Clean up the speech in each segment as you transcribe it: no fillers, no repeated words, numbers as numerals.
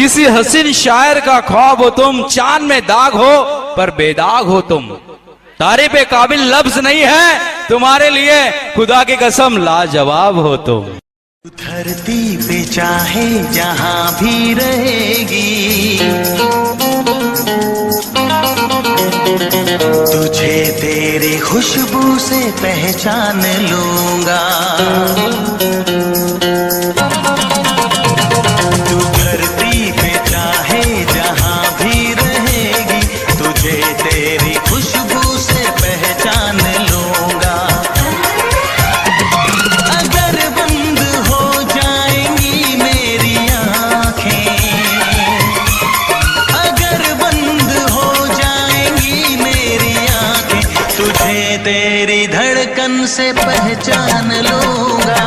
किसी हसीन शायर का ख्वाब हो तुम, चांद में दाग हो पर बेदाग हो तुम। तारीफ काबिल लफ्ज नहीं है तुम्हारे लिए, खुदा की कसम लाजवाब हो तुम। धरती पे चाहे जहां भी रहेगी, तुझे तेरी खुशबू से पहचान लूंगा। तू धरती पे चाहे जहां भी रहेगी, तुझे तेरी खुशबू से पहचान लूंगा। अगर बंद हो जाएंगी मेरी आंखें, अगर बंद हो जाएंगी मेरी आंखें, तुझे तेरी धड़कन से पहचान लूंगा।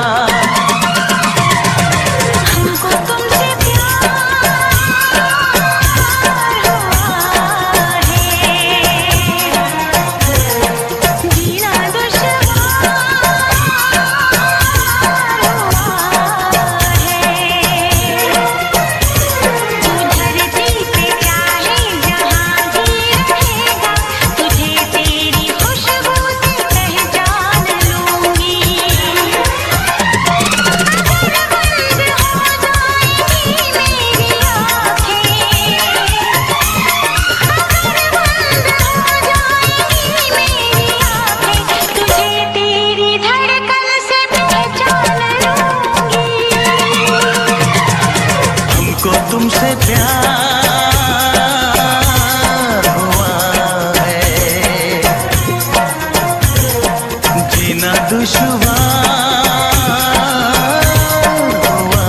तुमसे प्यार हुआ है, जीना दुश्वार हुआ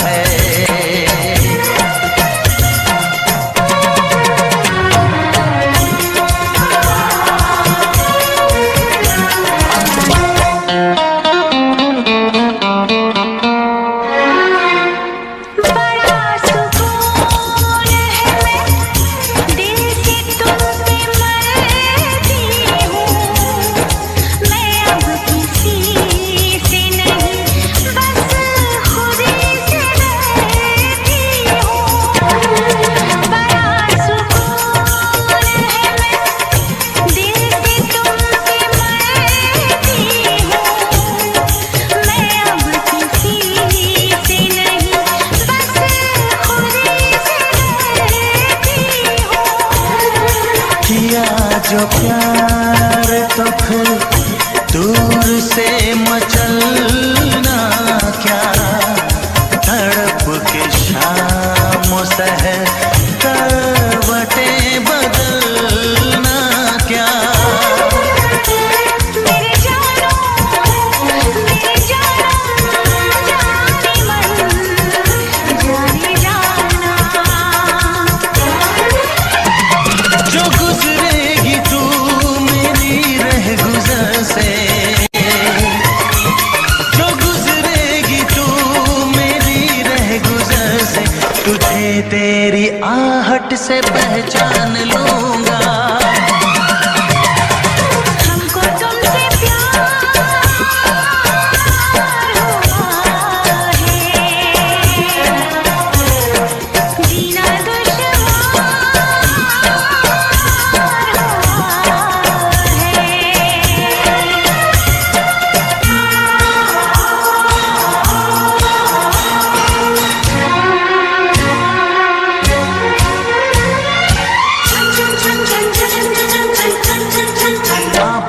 है। जो प्यार तो फिर दूर से मचलना क्या, तड़प के शाम सहर करवटें बदलना क्या। जो गुजरेगी तू मेरी रह गुजर से, जो गुजरेगी तू मेरी रह गुजर से, तुझे तेरी आहट से पहचान लूंगा।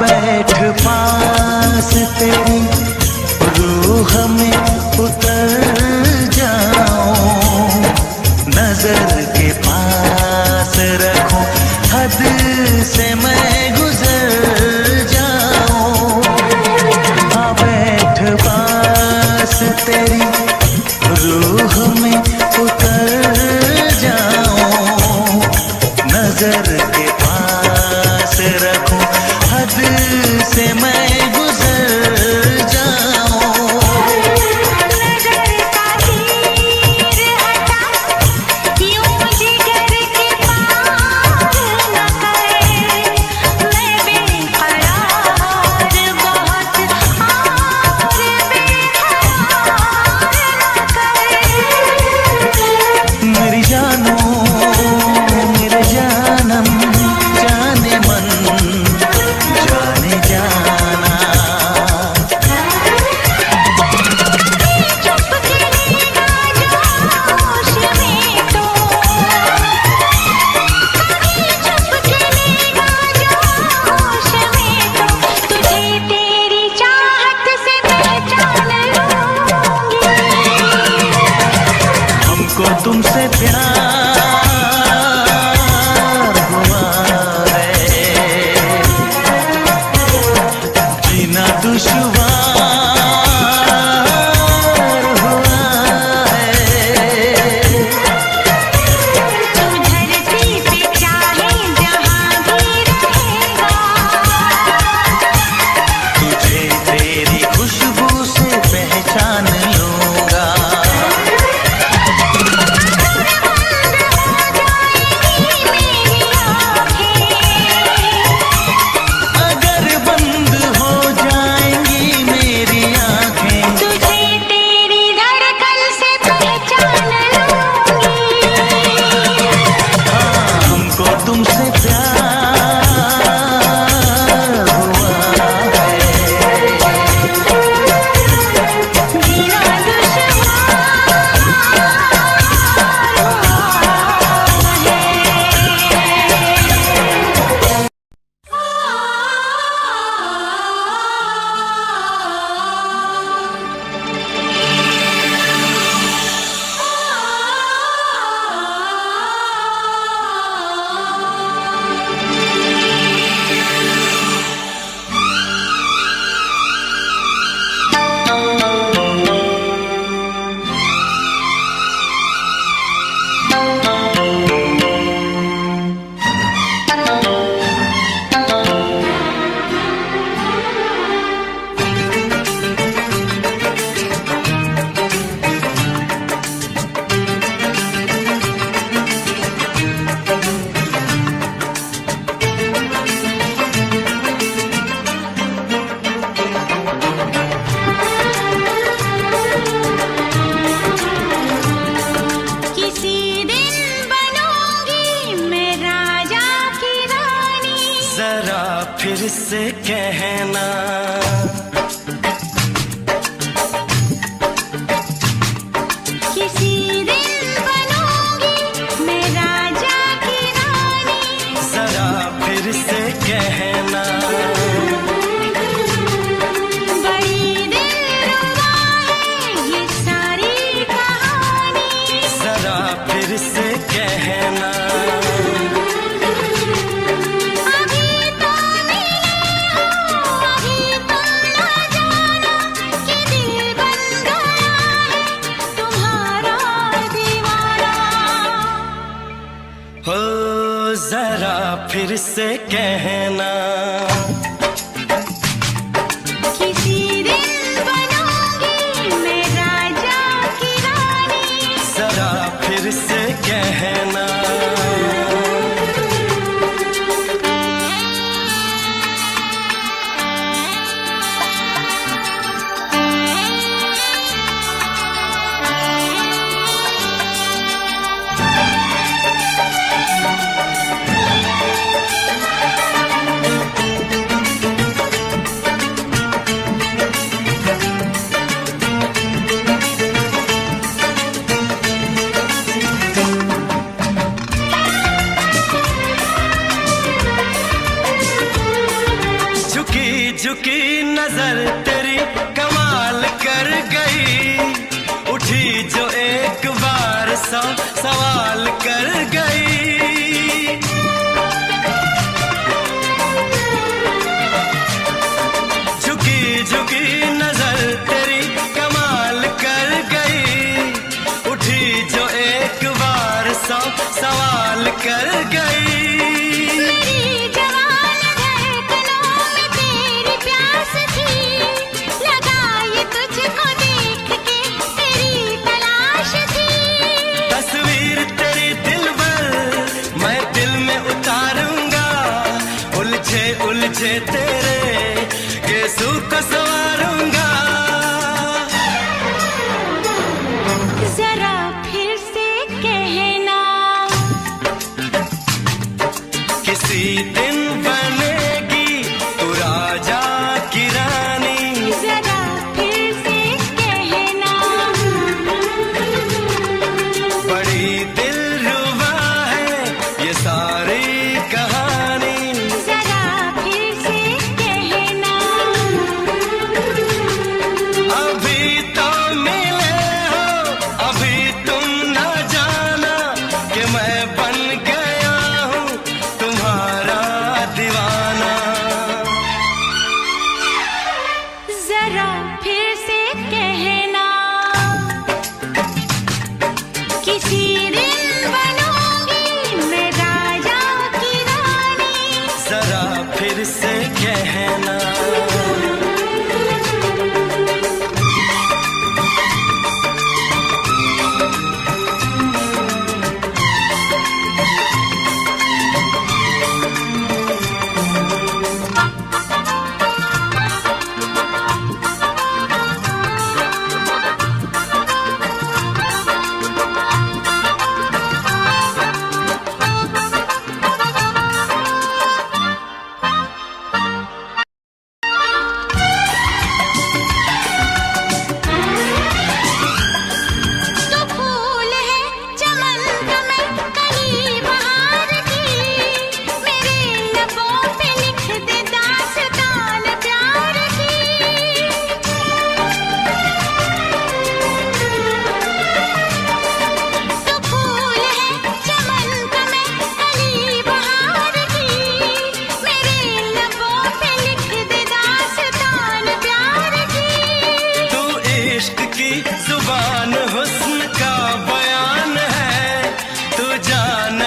बैठ पास तेरी रूह में उतर जाऊं, नजर के पास रखूं, हद से मैं गुजर जाऊं। बैठ पास तेरी रूह में उतर जाऊं, नजर के पास रखूं, हद से मैं गुजर जाऊं। नजर का तीर हटा यूं तुमसे प्यार हुआ है, जीना दुश्वार हुआ है। तू धरती पे चाहे जहाँ भी रहेगा, तुझे तेरी खुशबू से पहचान लूंगा। अगर बंद हो जाएंगी मेरी आंखें, तुझे तेरी धड़कन से पहचान लूंगी। हमको तुमसे प्यार हुआ है, जीना किसी दिन बनूंगी मैं राजा की रानी। जरा फिर से कहना, किसी दिन बनूंगी मैं राजा की रानी। जरा फिर से कहना, बड़ी दिलरुबा है ये सारी कहानी। जरा फिर से कहना। अभी तो मिले हो, अभी तो ना जाना कि दिल बन गया है तुम्हारा दीवाना। हो जरा फिर से कहना, किसी दिन बनूंगी मैं राजा की रानी। जरा फिर से कहना। झुकी झुकी नजर तेरी कमाल कर गई, उठी जो एक बार सौ सवाल कर गई। झुकी झुकी नजर तेरी कमाल कर गई, उठी जो एक बार सौ सवाल कर गई। मेरी जवान धड़कनों में तेरी प्यास थी, लगाई तुझको देख के तेरी तलाश थी। तस्वीर तेरी दिलबर मैं दिल में उतारूंगा, उलझे उलझे तेरे गेसू को संवारूंगा। जरा फिर से कहना, किसी दिन बनेगी तू राजा की रानी। जरा फिर से कहना, बड़ी दिलरुबा है ये सारी कहानी। जरा फिर से कहना, अभी तो मिले हो, अभी तुम ना जानो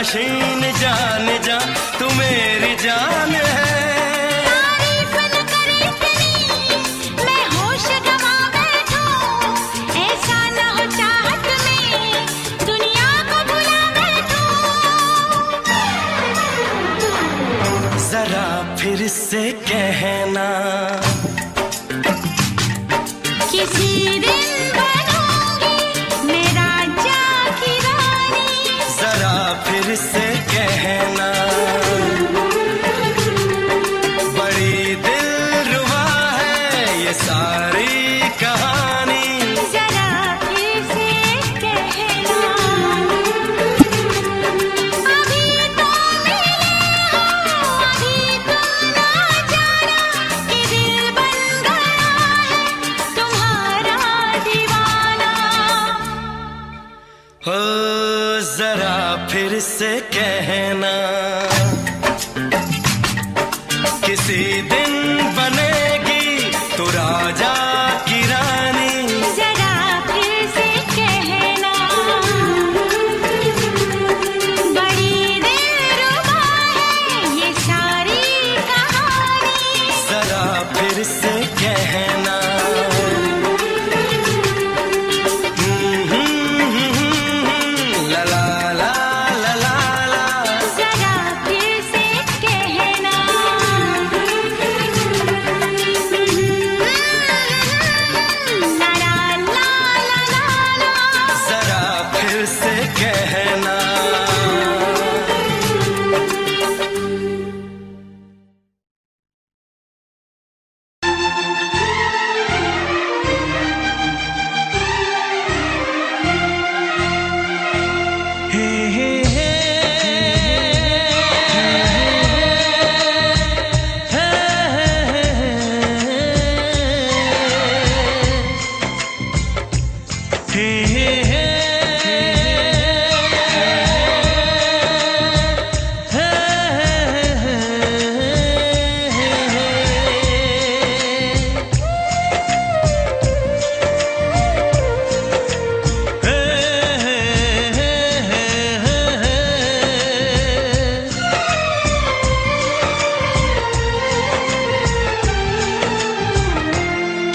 हसीन जान जा तू मेरी जान है। तारीफ न करे इतनी मैं होश गवा बैठूं, ऐसा न हो चाहत में दुनिया को भुला बैठूं। जरा फिर से कहना किसी दिन बनूंगी मैं राजा की रानी। जरा फिर से कहना बड़ी दिलरुबा है ये सारी कहानी। जरा फिर से कहना अभी तो मिले हो, अभी तुम ना जाना कि दिल बन गया है तुम्हारा दीवाना। हो जरा फिर से कहना किसी दिन बनेगी तू राजा की रानी। जरा फिर से कहना बड़ी दिलरुबा है ये सारी कहानी। जरा फिर से कहना ला ला ला ला ला ला। जरा फिर से कहना ला ला ला ला ला ला। जरा फिर से कहना हे हे हे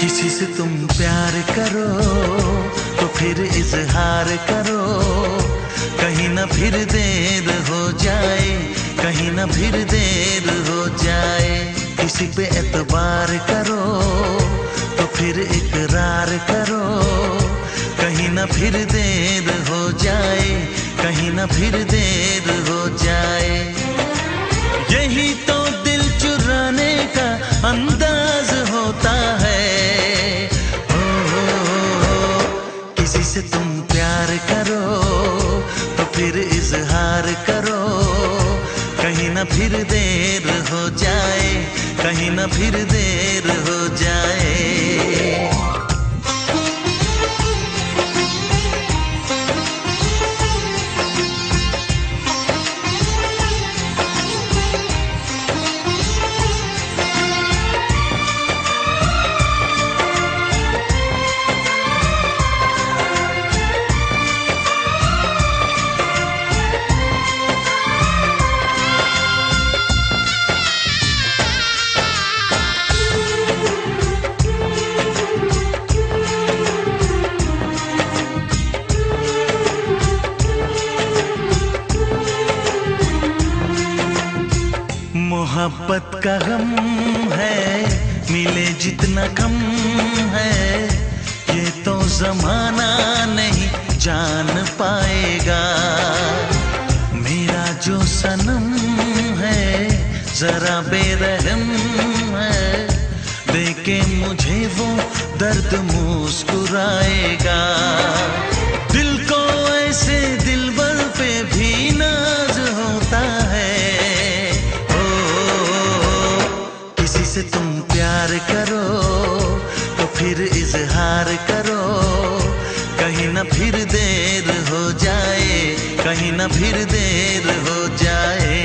किसी से तुम प्यार करो तो फिर इजहार करो, कहीं ना फिर देर हो जाए, कहीं ना फिर देर हो जाए। किसी पे एतबार करो तो फिर इकरार करो, कहीं ना फिर देर हो जाए, कहीं ना फिर देर हो जाए। यही तो दिल चुराने का अंदाज होता है। किसी से तुम प्यार करो तो फिर इजहार करो, कहीं ना फिर देर हो जाए, कहीं ना फिर देर हो जाए। मोहब्बत का गम है मिले जितना कम है, ये तो जमाना नहीं जान पाएगा। मेरा जो सनम है जरा बेरहम है, देखे मुझे वो दर्द मुस्कुराएगा। दिल को ऐसे दिलबर पे भी नाज होता है। किसी से तुम प्यार करो तो फिर इजहार करो, कहीं ना फिर देर हो जाए, कहीं ना फिर देर हो जाए।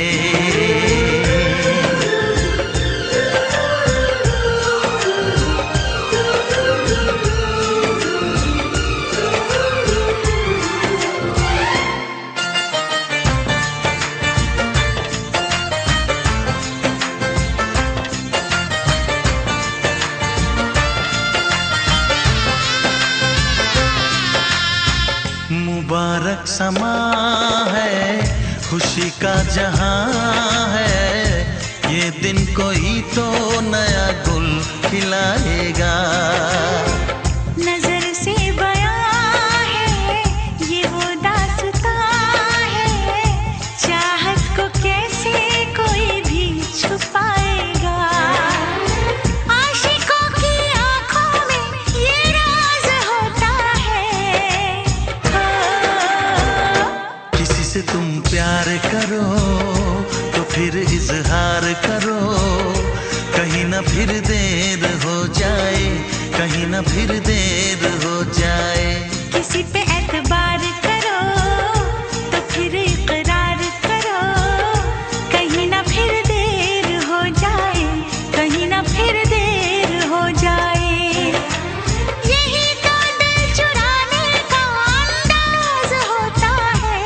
वहाँ है, खुशी का जहाँ है, ये दिन कोई तो नया गुल खिलाएगा। नजर से बयां है ये वो दास्तां है, चाहत को कैसे कोई भी छुपाएगा। आशिकों की आंखों में ये राज होता है। किसी से तुम प्यार करो तो फिर इजहार करो, कहीं ना फिर देर हो जाए, कहीं ना फिर देर हो जाए। किसी पे एतबार करो तो फिर इकरार करो, कहीं ना फिर देर हो जाए, कहीं ना फिर देर हो जाए। यही तो दिल चुराने का अंदाज होता है।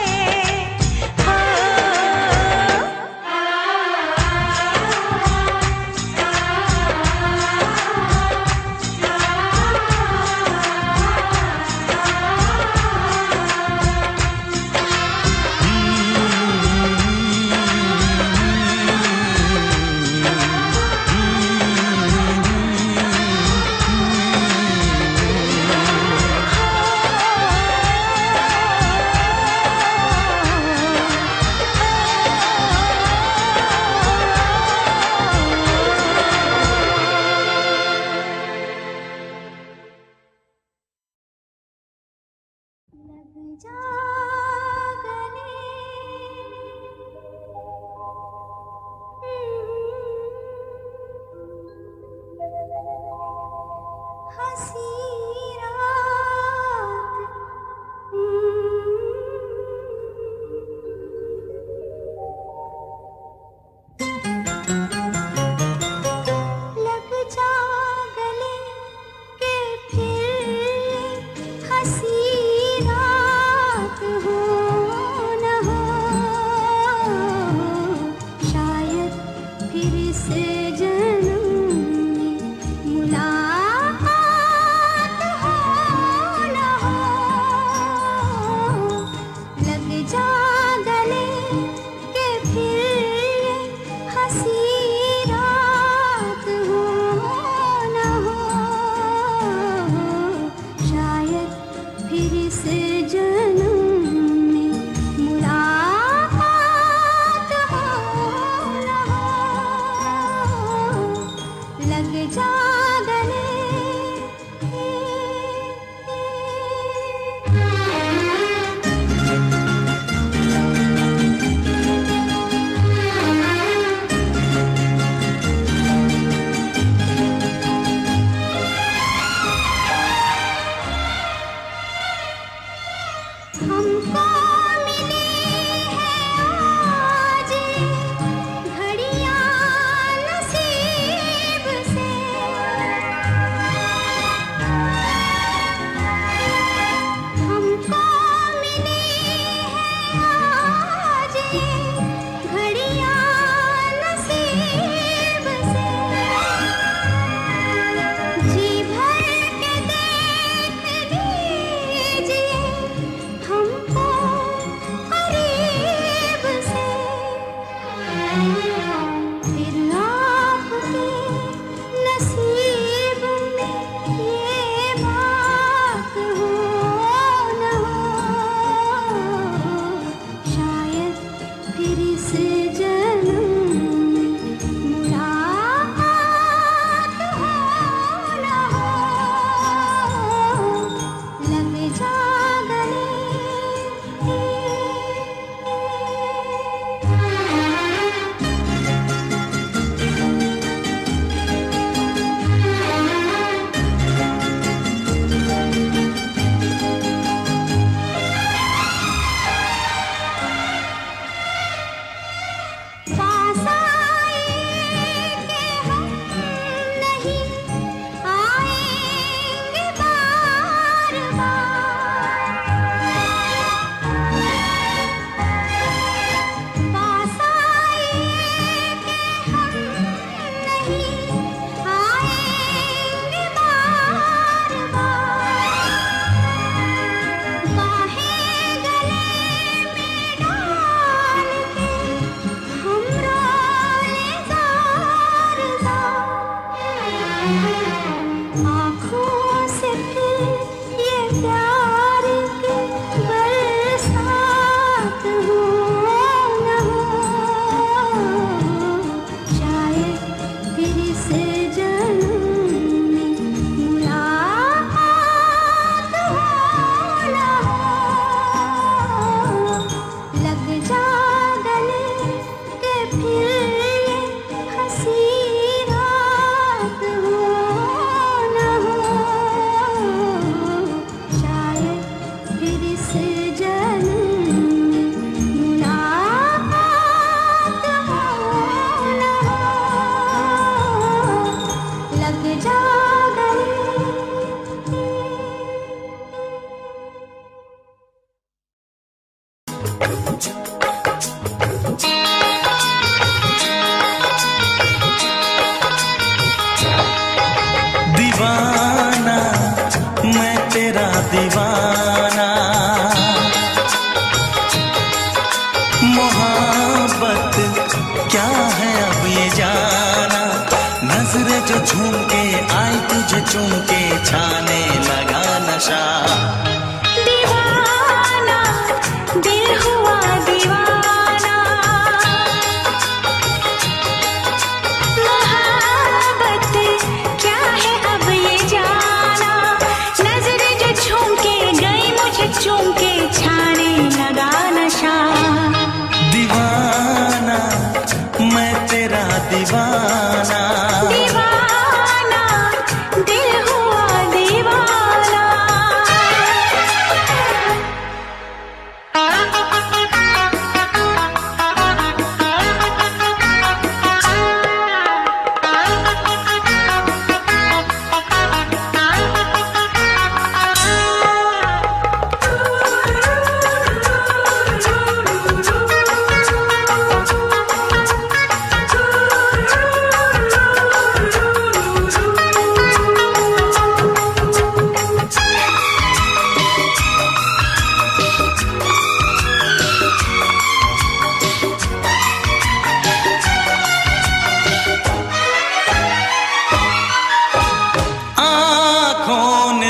दीवाना मैं तेरा दीवाना, मोहब्बत क्या है अब ये जाना, नजरें जो झूम के आई तुझे चूम के छाने लगा नशा। दीवाना दिल हुआ दीवाना, मोहब्बत क्या है अब ये जाना, नजरें जो झूम के गई मुझे चूम के छाने लगा नशा। दीवाना मैं तेरा दीवाना, दीवाना दिल हुआ दीवाना।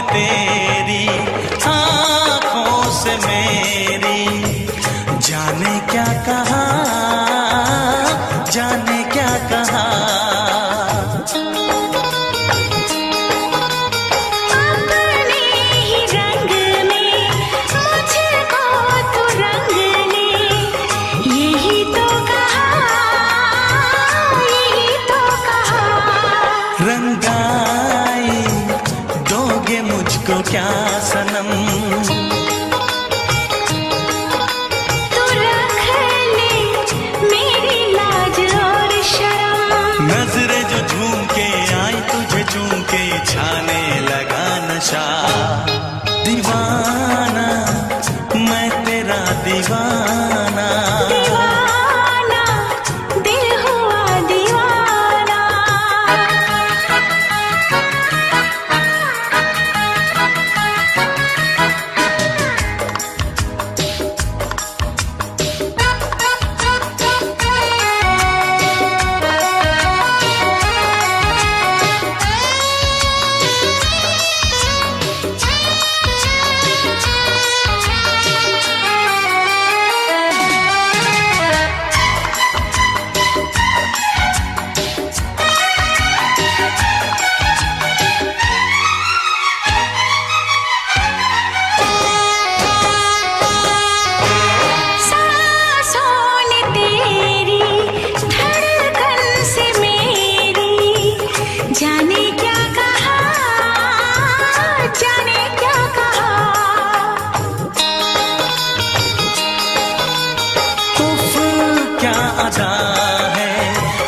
तेरी आँखों से मेरी जाने क्या कहा, जाने क्या कहा। अपने ही रंग में मुझको तो रंग ने, यही तो कहा, यही तो कहा। रंगाई दोगे मुझको क्या सनम, तू रख ले मेरी लाज और शर्म, नजरें जो झूम के आई तुझे चूम के छाने लगा नशा। दीवाना मैं तेरा दीवाना, दीवाना दिल हुआ दीवाना। जाने क्या कहा, जाने क्या कहा। उफ क्या अदा है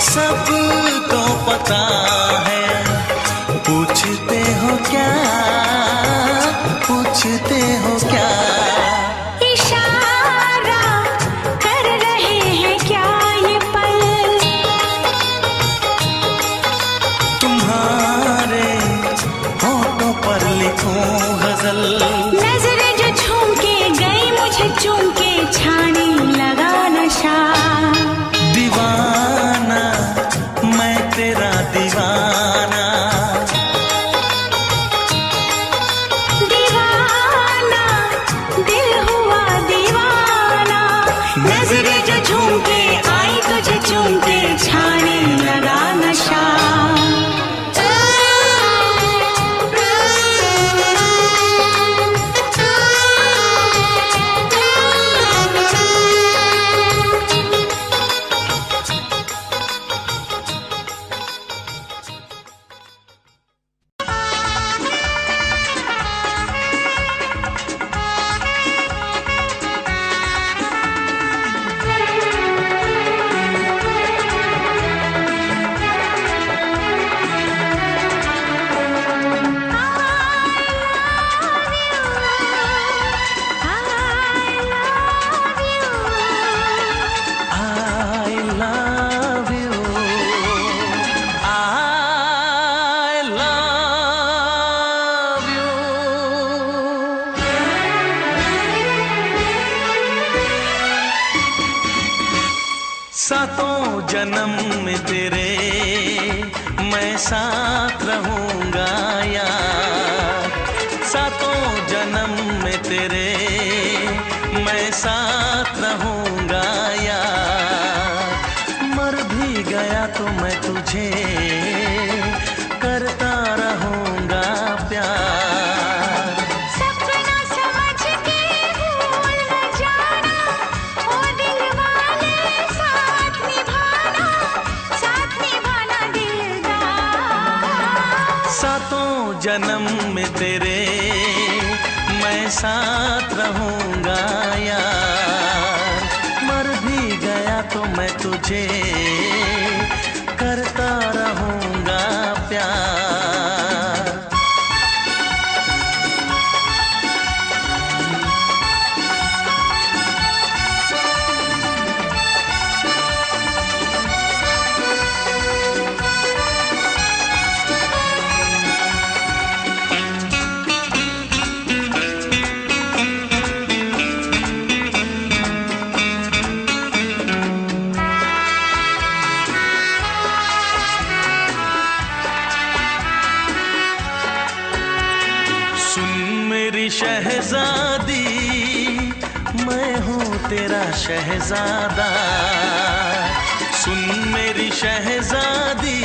सबको पता है, पूछते हो क्या, पूछते हो क्या। इशारा कर रहे हैं क्या ये पल, तुम्हारे होठों पर लिखूं गजल, नजरें जो झूम के गई मुझे चूम के छाने लगा नशा। दीवाना मैं तेरा दीवाना, दीवाना सातों जन्म में तेरे मैं साथ रहूंगा यार, सातों जन्म में तेरे मैं साथ रहूंगा यार, मर भी गया तो मैं तुझे करता रहूंगा प्यार। सपना समझ के भूल न जाना, ओ दिल वाले साथ निभाना दिलदार। सातों जन्म में तेरे मैं साथ रहूंगा यार, मर भी गया तो मैं तुझे करता रहूंगा प्यार। शहजादी मैं हूँ तेरा शहजादा, सुन मेरी शहजादी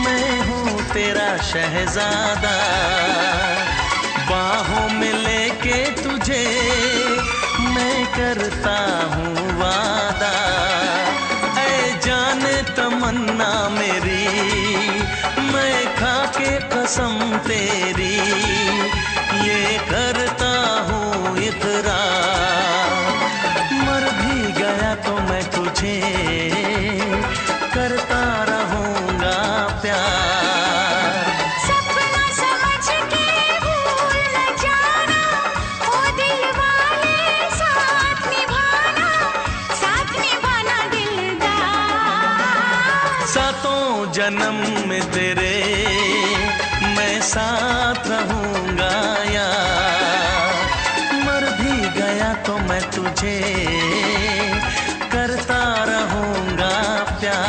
मैं हूँ तेरा शहजादा, बाहों में लेके तुझे मैं करता हूँ वादा, ऐ जाने तमन्ना मेरी मैं खा के कसम तेरी ये करता हूँ इकरार, मर भी गया तो मैं तुझे करता रहूँगा प्यार। सपना समझ के भूल न जाना, ओ दिल वाले साथ निभाना दिलदार। सातों जन्म में तेरे मैं साथ रहूंगा यार, मर भी गया तो मैं तुझे करता रहूंगा प्यार।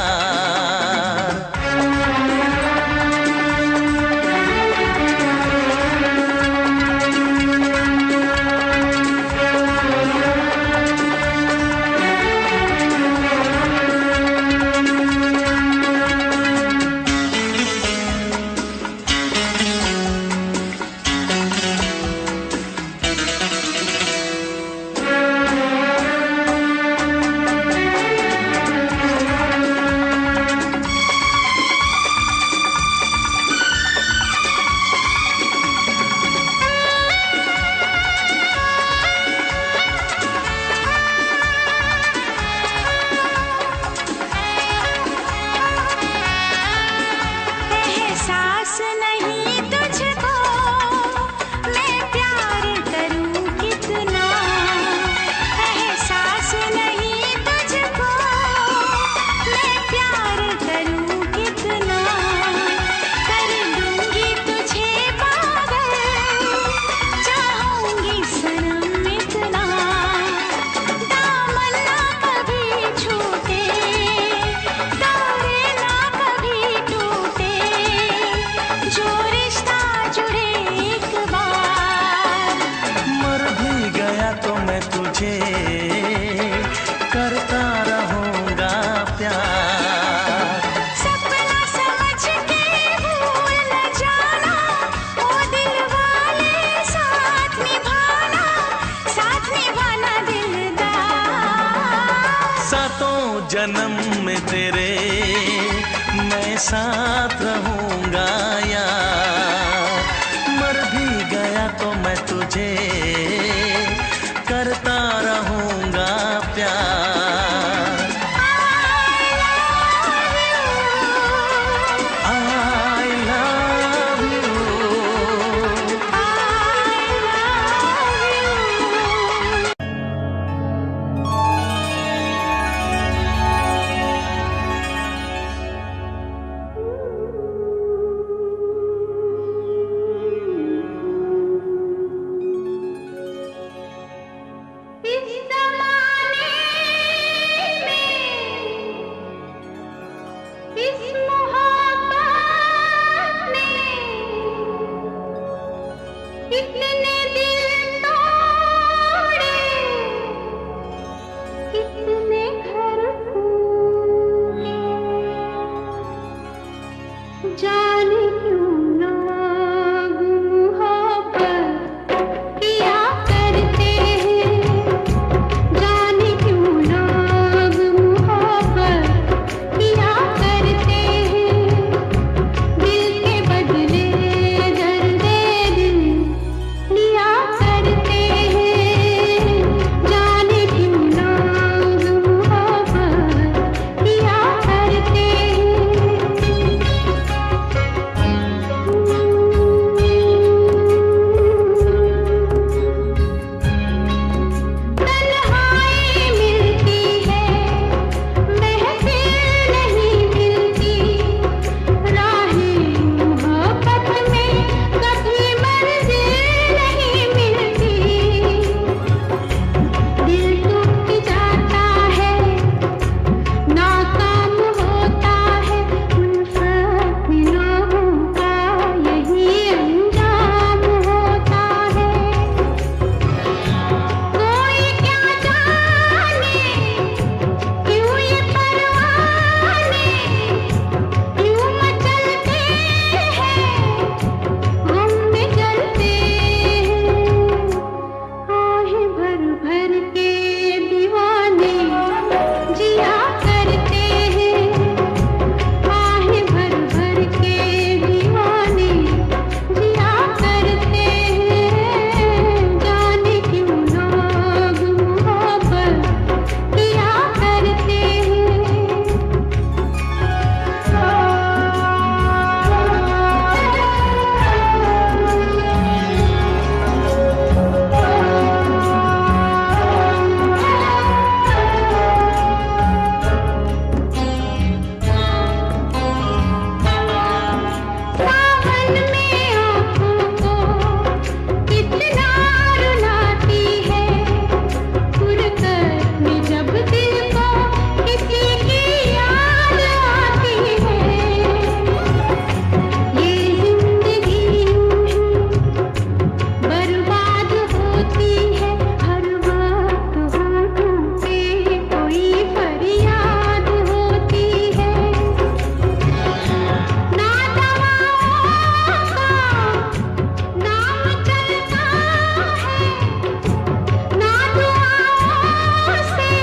एहसास नहीं तुझको मैं प्यार करूं कितना, एहसास नहीं तुझको मैं प्यार करूं कितना, कर दूंगी तुझे पागल चाहूंगी सनम इतना, दामन ना कभी छूटे तारे ना कभी टूटे, जो रिश्ता जुड़े एक बार। मर भी गया तो मैं तुझे करता रहूंगा प्यार। सपना समझ के भूल न जाना, ओ दिल वाले साथ निभाना दिलदार। सातों जन्म में तेरे मैं साथ रहूंगा यार, मर भी गया तो मैं तुझे करता रहूंगा प्यार। I love you। कितने घर फूटे, जाने क्यों लोग मोहब्बत किया करते हैं, जाने क्यों लोग मोहब्बत किया करते हैं, दिल के बदले दर्द दिल लिया करते हैं, जाने क्यों लोग मोहब्बत किया करते तन्हाई मिलती है, महफिल नहीं मिलती, राहें मोहब्बत में कभी मंजिल नहीं मिलती, दिल टूट जाता है, नाकाम होता है, उल्फत में लोगों का यही अंजाम होता है, कोई क्या जाने क्यों ये परवाने क्यों मचलते हैं, गम में जलते हैं, आहें भर भर के दीवाने जिया करते हैं, आहें भर भर के दीवाने जिया करते हैं, जाने क्यों लोग मोहब्बत किया करते सावन में आँखों को कितना रुलाती है, फुरकत में जब दिल को किसी की याद आती है, ये जिंदगी यूं ही बर्बाद होती है, हर वक्त होठों पे कोई फरियाद होती है, ना दवाओं का नाम चलता है, ना दुआओं से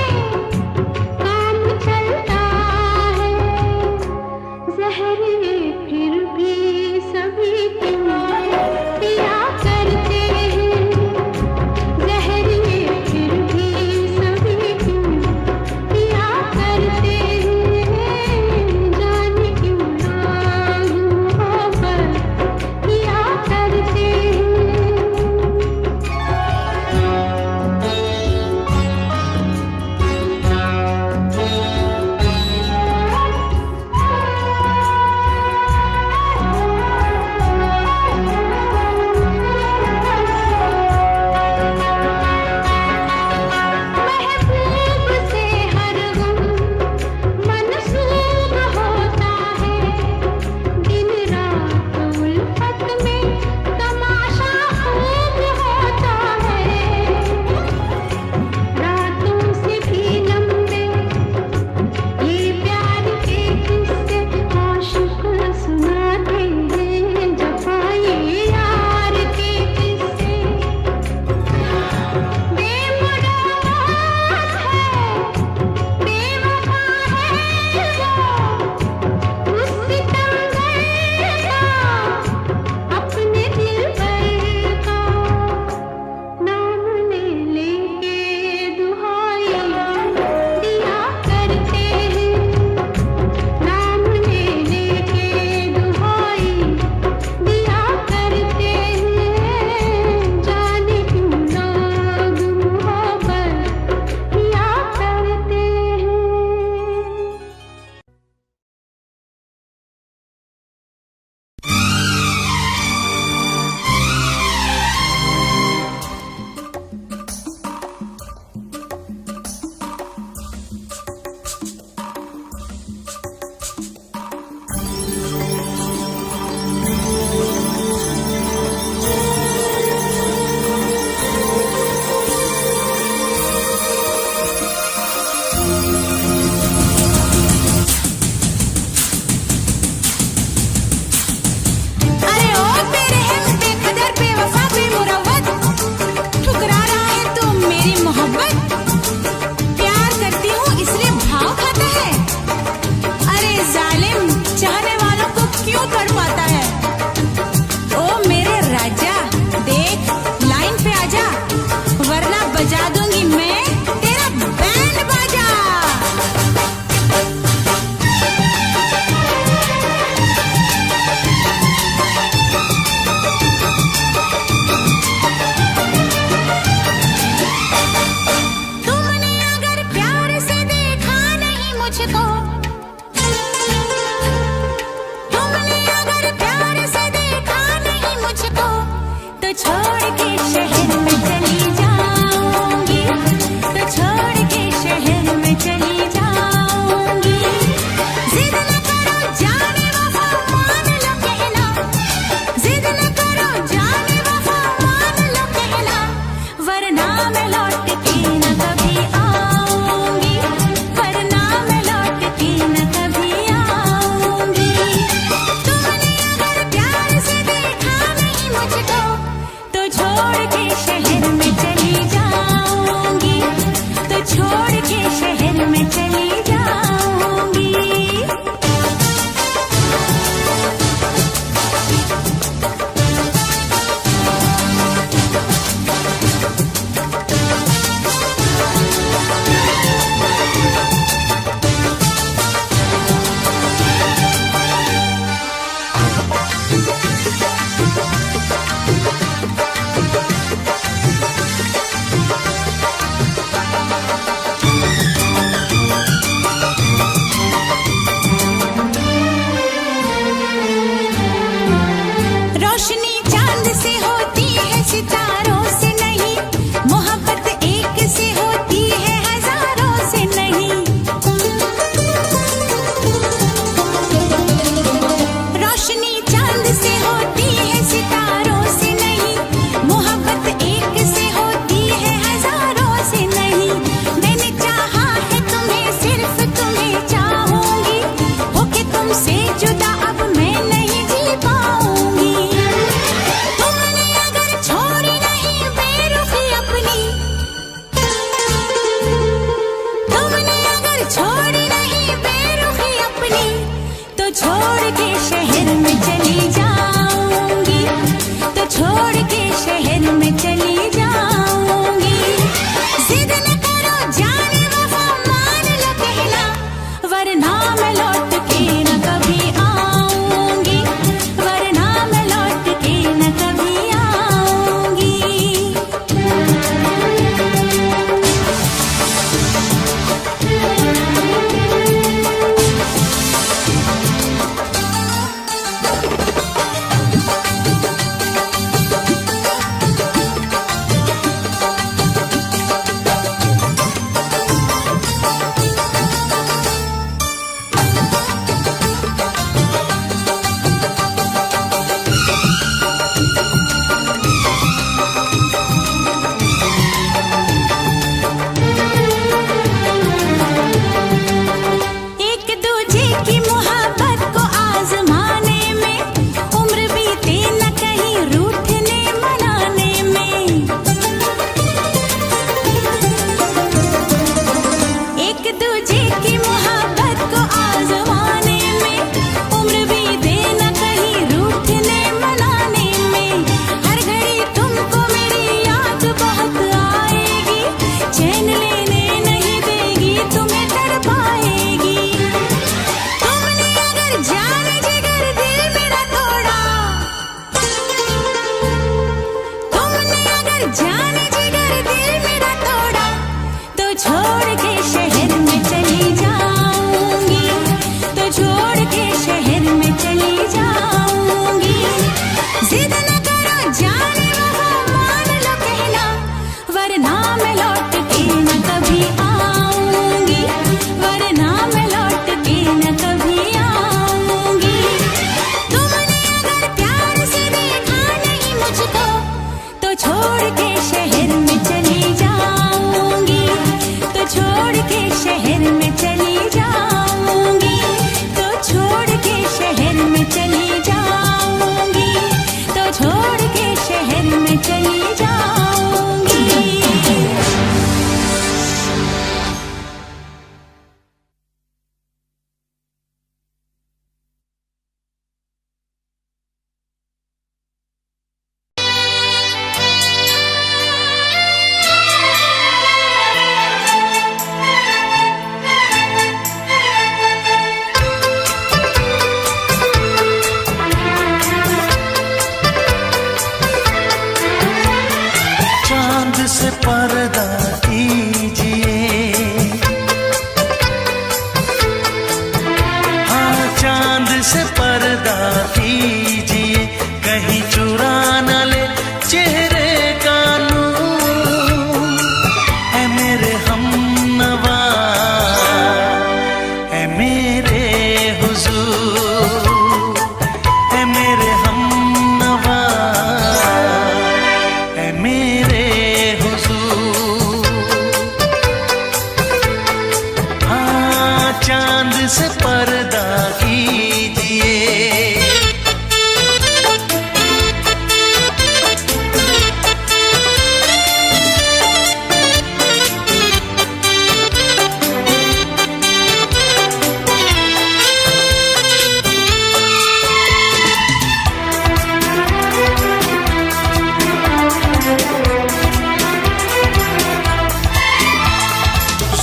से पर्दा कीजिए।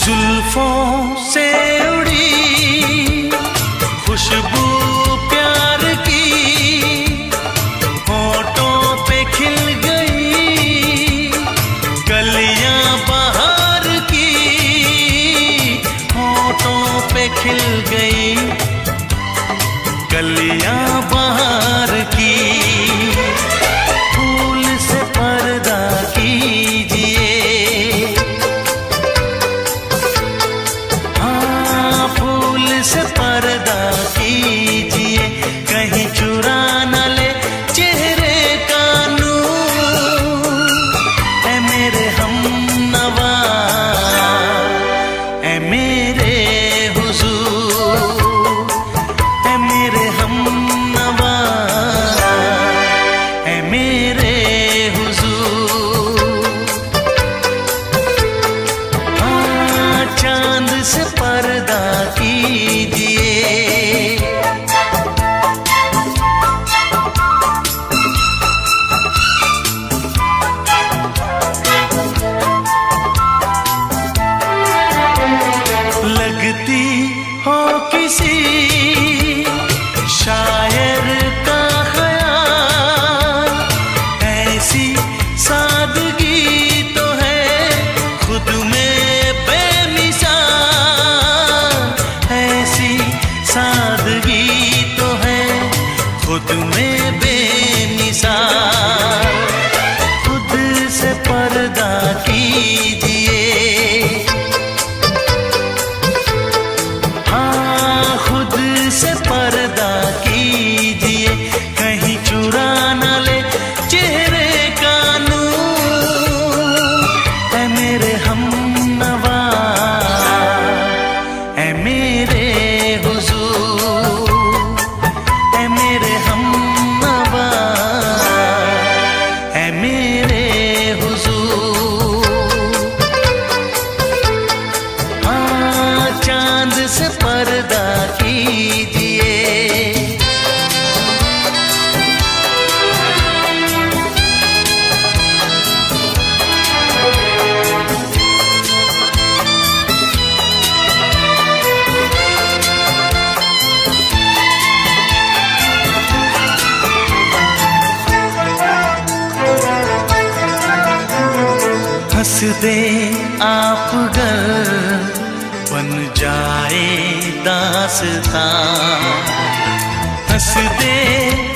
जुल्फों से उड़ी खुशबू प्यार की, होठों पे खिल गई कलियां बहार की, होठों पे खिल गई कलियां बहार की। फूल से पर्दा कीजिए, से पर्दा कीजिए, कहीं चुरा न ले चेहरे का नूर। ऐ मेरे हमनवा, ऐ मेरे हुजूर, ऐ मेरे हमनवा, ऐ मेरे हुजूर। हाँ, चांद से पर्दा कीजिए। लगती हो किसी शायर का ख्याल, ऐसी सादगी तो है खुद में बेमिसाल, ऐसी सादगी तो है खुद में बेमिसाल। खुद से पर्दा कीजिए, हाँ खुद से पर्दा कीजिए, कहीं चुरा न ले चेहरे का नूर। ऐ मेरे हमनवा, ऐ मेरे हुजूर, ऐ मेरे हमनवा, ऐ मेरे हुजूर। हाँ, चांद से पर्दा कीजिए। हंस दे आप गर बन जाए दास्तां, हंस दे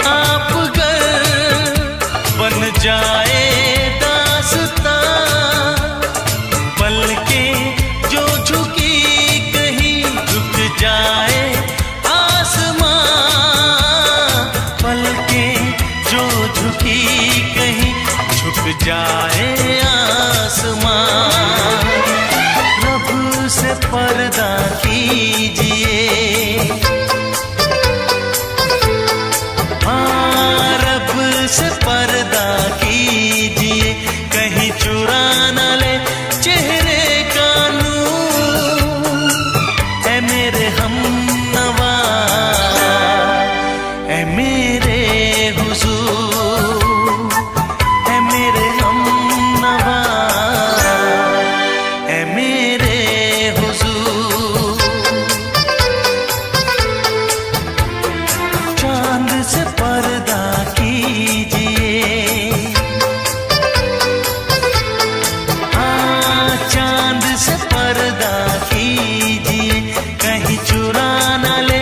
आप गर बन जाए दास्तां। पलकें जो झुकी कहीं झुक जाए आसमां, पलकें जो झुकी कहीं झुक जाए आसमां। रब से पर्दा कीजिए, हाँ रब से पर्दा कीजिए, कहीं चुरा न ले चेहरे का नूर। ऐ मेरे हमनवा, ऐ मेरे हुजूर, ऐ मेरे हमनवा, ऐ मेरे हुजूर। चांद से पर्दा कीजिए, हाँ चांद से पर्दा कीजिए, कहीं चुरा न ले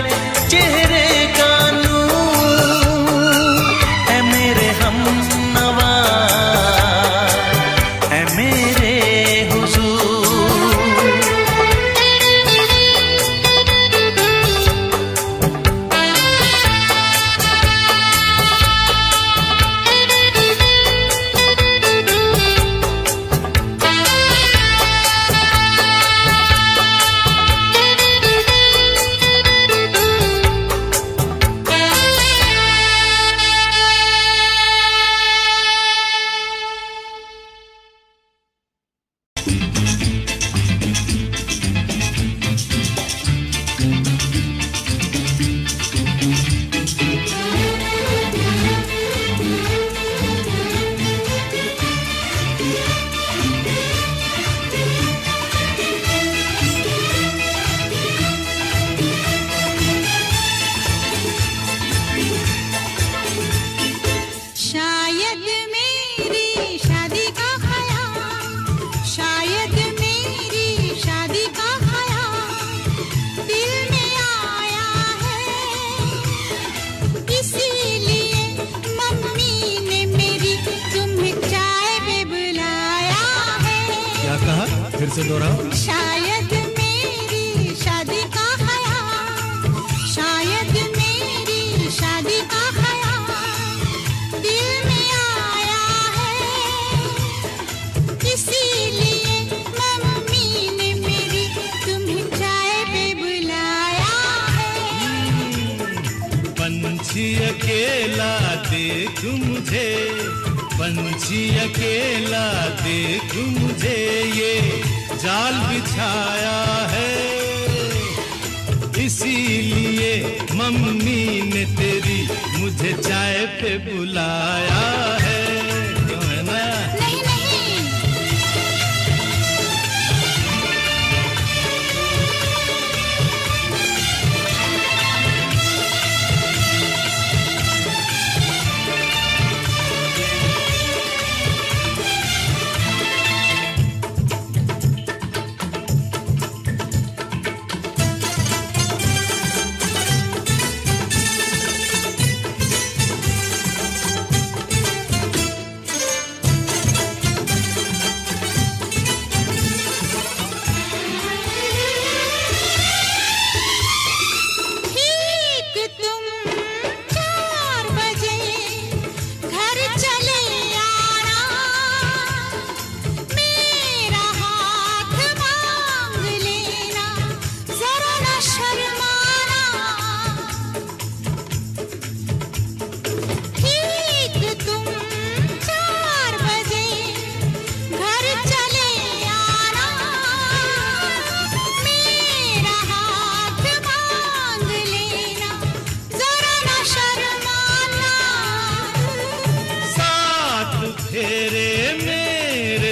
चेहरे का नूर। ऐ मेरे हमनवा, ऐ मेरे हुजूर। से दोहराओ। शायद मेरी शादी का ख्याल, शायद मेरी शादी का ख्याल दिल में आया है, इसीलिए मम्मी ने मेरी तुम्हें चाय पे बुलाया है। पंछी अकेला देख मुझे, पंछी अकेला देख मुझे, ये जाल बिछाया है, इसीलिए मम्मी ने तेरी मुझे चाय पे बुलाया है। क्यों है ना? नहीं नहीं,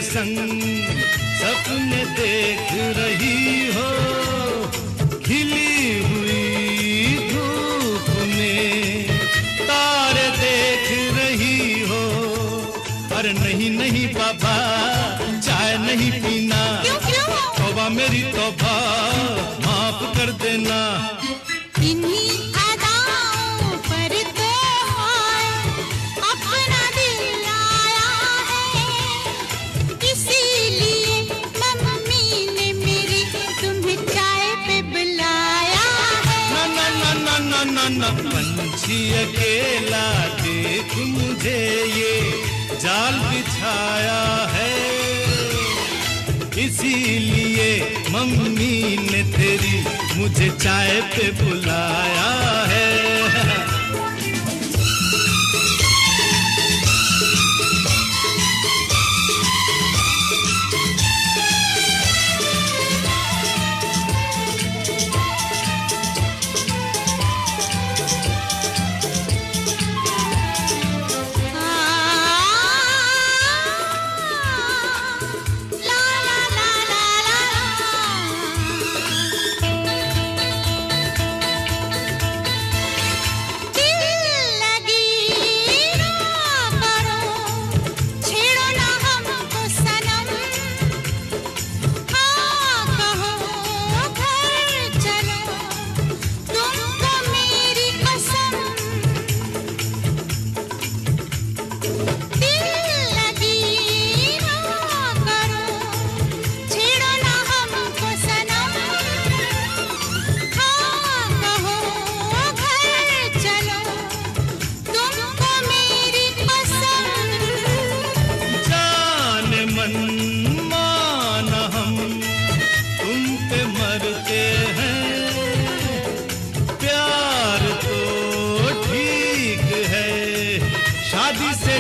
संग सपने देख रही हो, खिली हुई धूप में तारे देख रही हो। अरे नहीं नहीं बाबा, चाय नहीं पीना, तौबा मेरी तौबा, माफ कर देना। इन्हीं अदाओं पर तो अपना दिल आया है, इसीलिए मम्मी ने मेरी तुम्हें चाय पे बुलाया है। ना ना ना ना ना ना, पंछी अकेला देख मुझे, ये जाल बिछाया है, इसीलिए मम्मी ने तेरी मुझे चाय पे बुलाया है।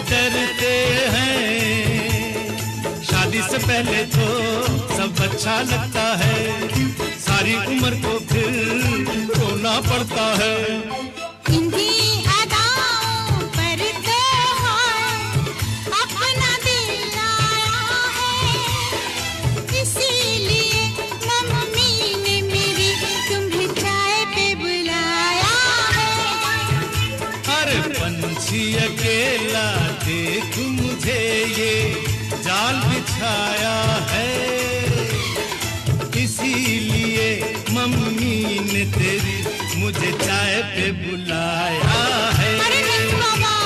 डरते हैं, शादी से पहले तो सब अच्छा लगता है, सारी उम्र को फिर रोना पड़ता है। इन्हीं अदाओं पर तो अपना दिल आया है, इसीलिए मम्मी ने मेरी तुम्हें चाय पे बुलाया है। अरे पंछी अकेला देख मुझे, ये जाल बिछाया है, इसीलिए मम्मी ने तेरी मुझे चाय पे बुलाया है। अरे नहीं बाबा,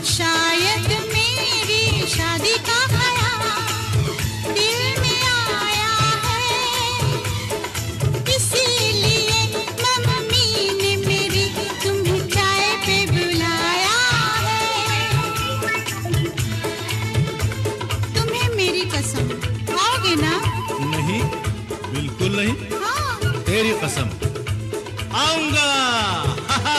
शायद मेरी शादी का ख्याल दिल में आया तेरी कसम आऊंगा। हा हा।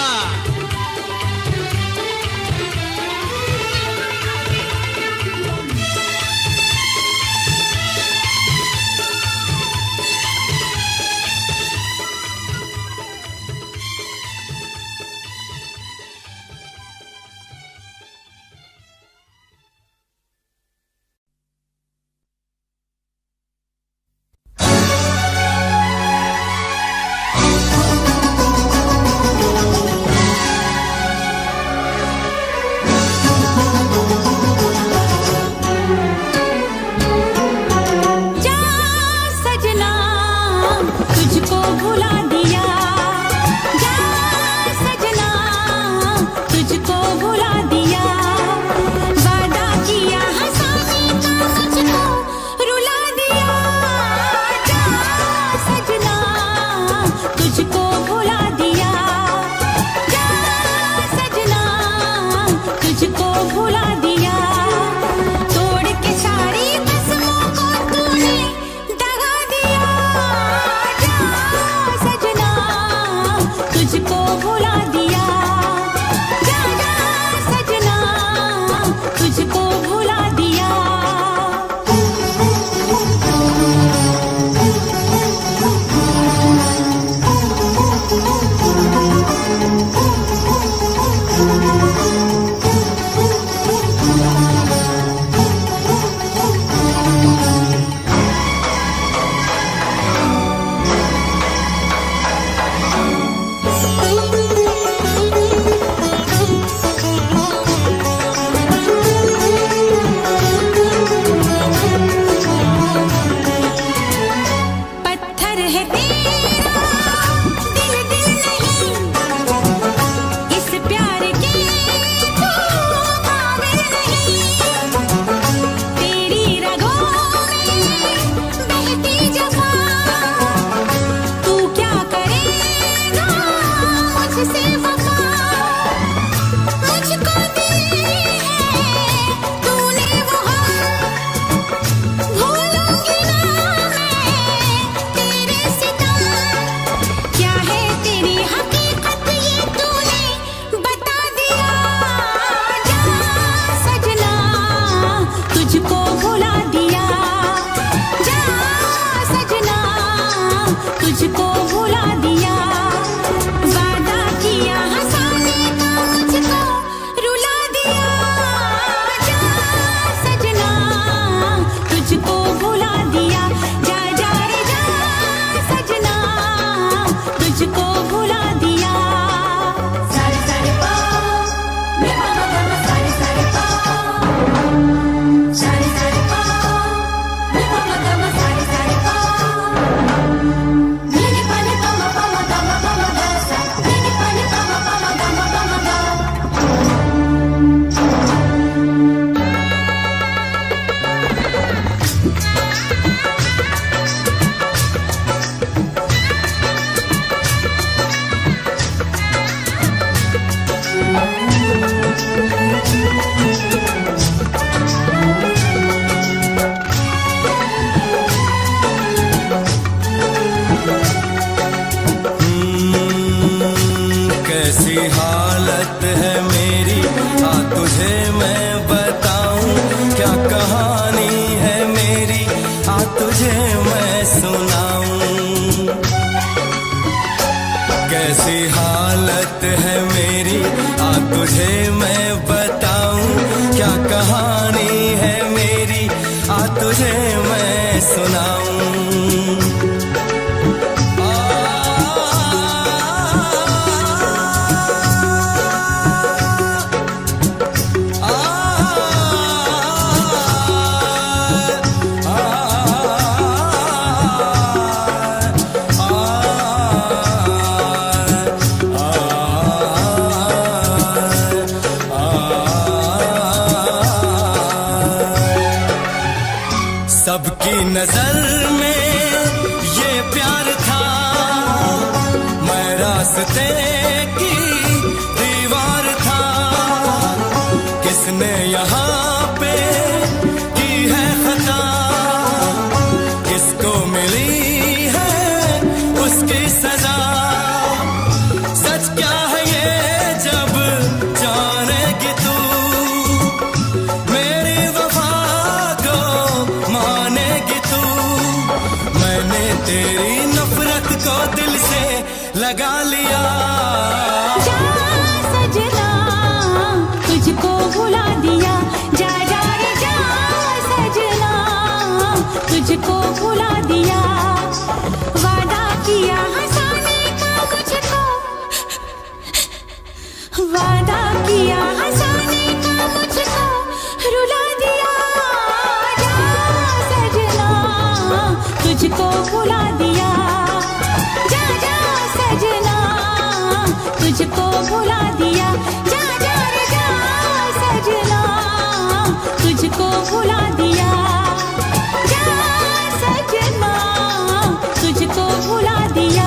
सबकी नजर में ये प्यार था, मैं रास्ते की दीवार था। किसने यहाँ पे की है खता, किसको मिली है उसकी सजा। सच क्या है ये जब जानेगी तू, मेरी वफा को मानेगी तू। मैंने तेरी नफरत को दिल से लगा लिया। जा सजना तुझको भुला दिया, जा जा रे जा सजना तुझको भुला दिया। वादा किया हंसाने का मुझको, वादा किया हंसाने का मुझको रुला दिया। जा सजना तुझको भुला दिया, जा जा सजना तुझको भुला दिया। जा जा रे जा सजना तुझको भुला दिया, जा सजना तुझको भुला दिया।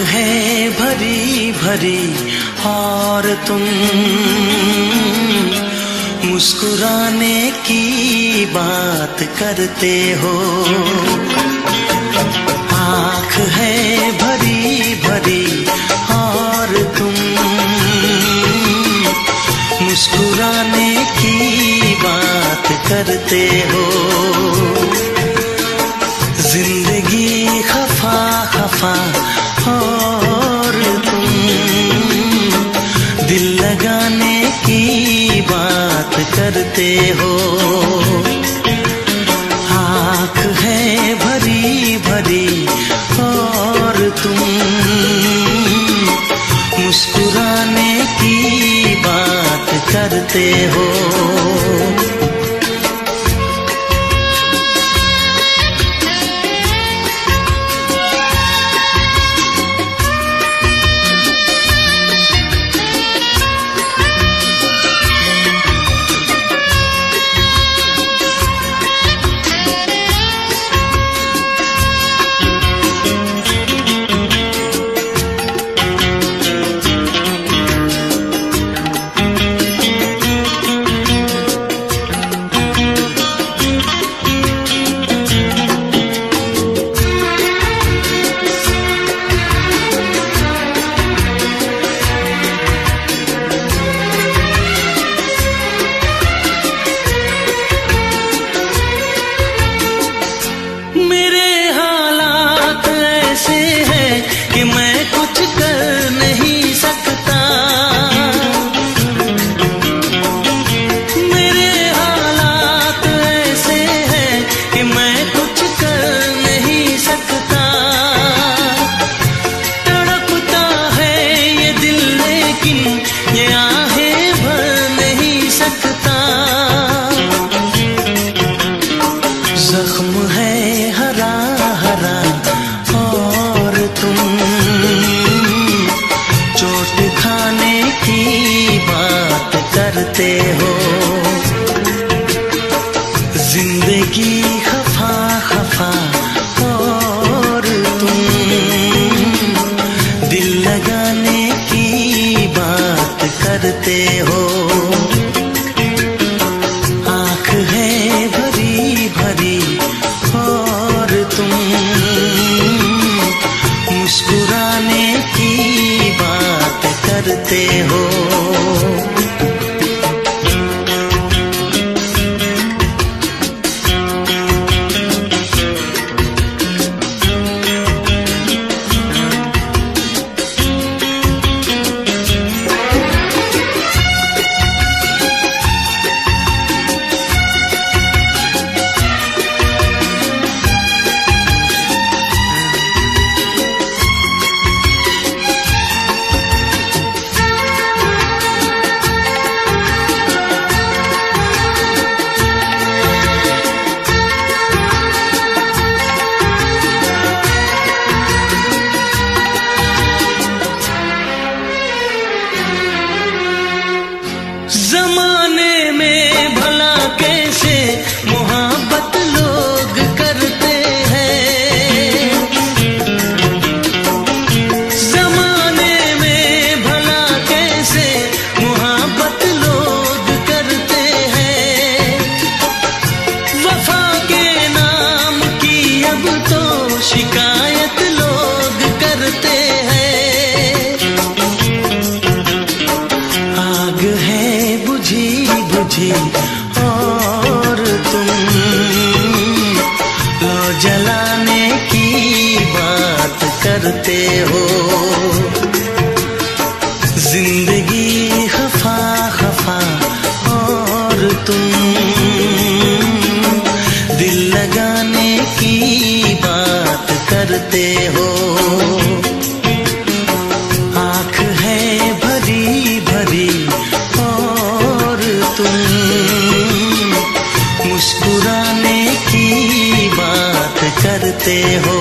है भरी भरी और तुम मुस्कुराने की बात करते हो। आँख है भरी भरी और तुम मुस्कुराने की बात करते हो। जिंदगी खफा खफा और तुम दिल लगाने की बात करते हो। आँख है भरी भरी और तुम मुस्कुराने की बात करते हो। करते हो। जमाने में भला कैसे मोहब्बत लोग करते हैं, जमाने में भला कैसे मोहब्बत लोग करते हैं। वफा के नाम की अब तो शिकायत लोग करते हैं। आग है बुझी बुझी और तुम लो जलाने की बात करते हो। जिंदगी खफा खफा और तुम दिल लगाने की बात करते हो। आँख है भरी भरी और तुम मुस्कुराने की बात करते हो।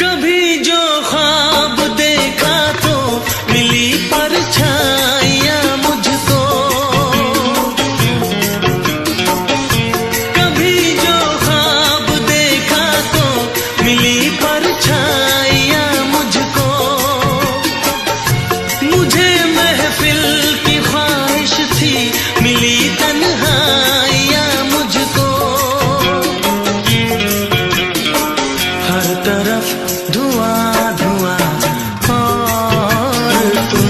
कभी जो ख्वाब देखा तो मिली परछाइयां मुझको, कभी जो ख्वाब देखा तो मिली परछाइयां मुझको। मुझे महफिल की ख्वाहिश थी मिली तन्हाइयां मुझको। हर तरफ धुआं धुआं और तुम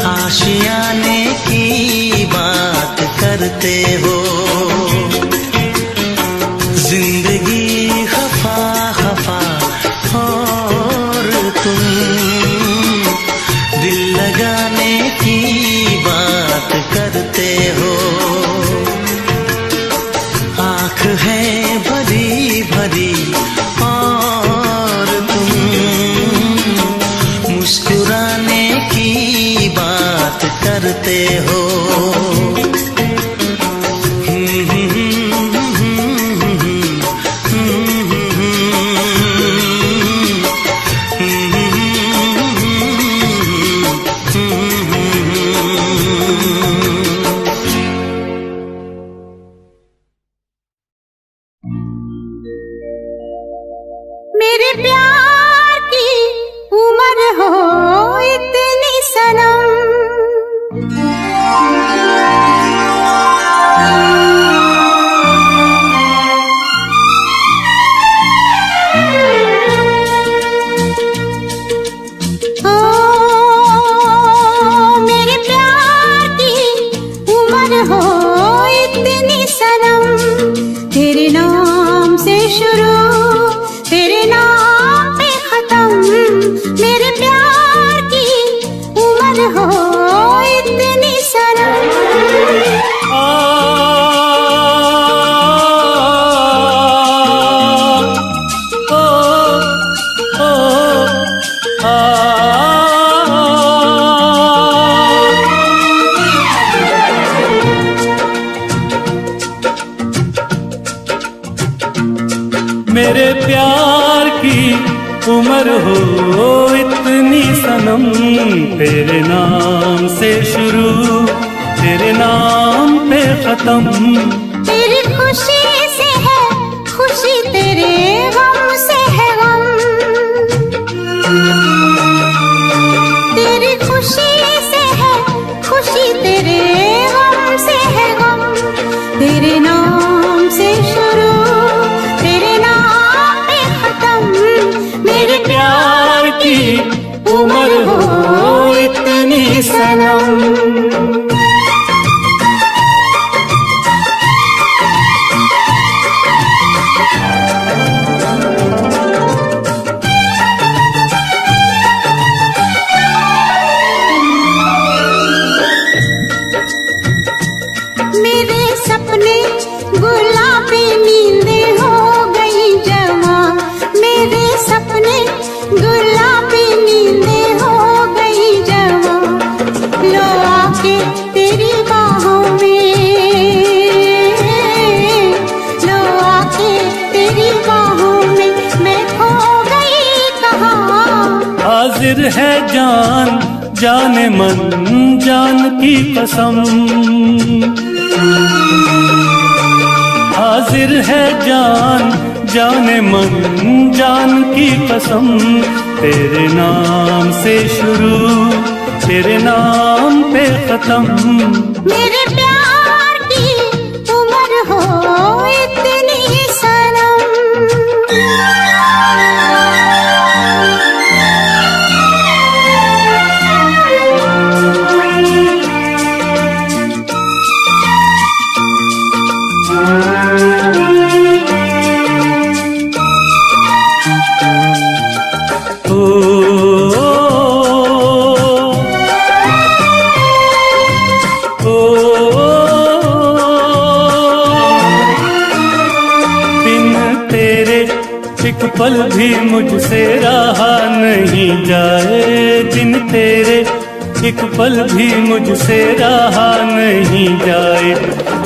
आशियाने की बात करते हो। जिंदगी खफा खफा और तुम दिल लगाने की बात करते हो। आँख है भरी भरी और तुम मुस्कुराने की बात करते हो। मेरे प्यार की उम्र हो इतनी सनम, ओ मेरे प्यार की उम्र हो इतनी सनम। तेरे नाम से शुरू तेरे नाम पे खत्म, मेरे प्यार की उम्र हो इतनी सनम। मेरे प्यार की उम्र हो इतनी सनम। तेरे नाम से शुरू तेरे नाम पे खत्म। तेरी खुशी से है सनम। मेरे सपने गुलाबी नींदें हो गई जवा, मेरे सपने गुलाबी नींदें हो गई जवा, लो आके तेरी बाहों में, लो आके तेरी बाहों में, मैं खो गई कहाँ। हाजिर है जान जाने मन जान की कसम, हाजिर है जान जाने मन जान की कसम, तेरे नाम से शुरू तेरे नाम पे खत्म। मेरे प्यार की उम्र हो इतनी सनम, एक पल भी मुझसे रहा नहीं जाए, दिन तेरे एक पल भी मुझसे रहा नहीं जाए,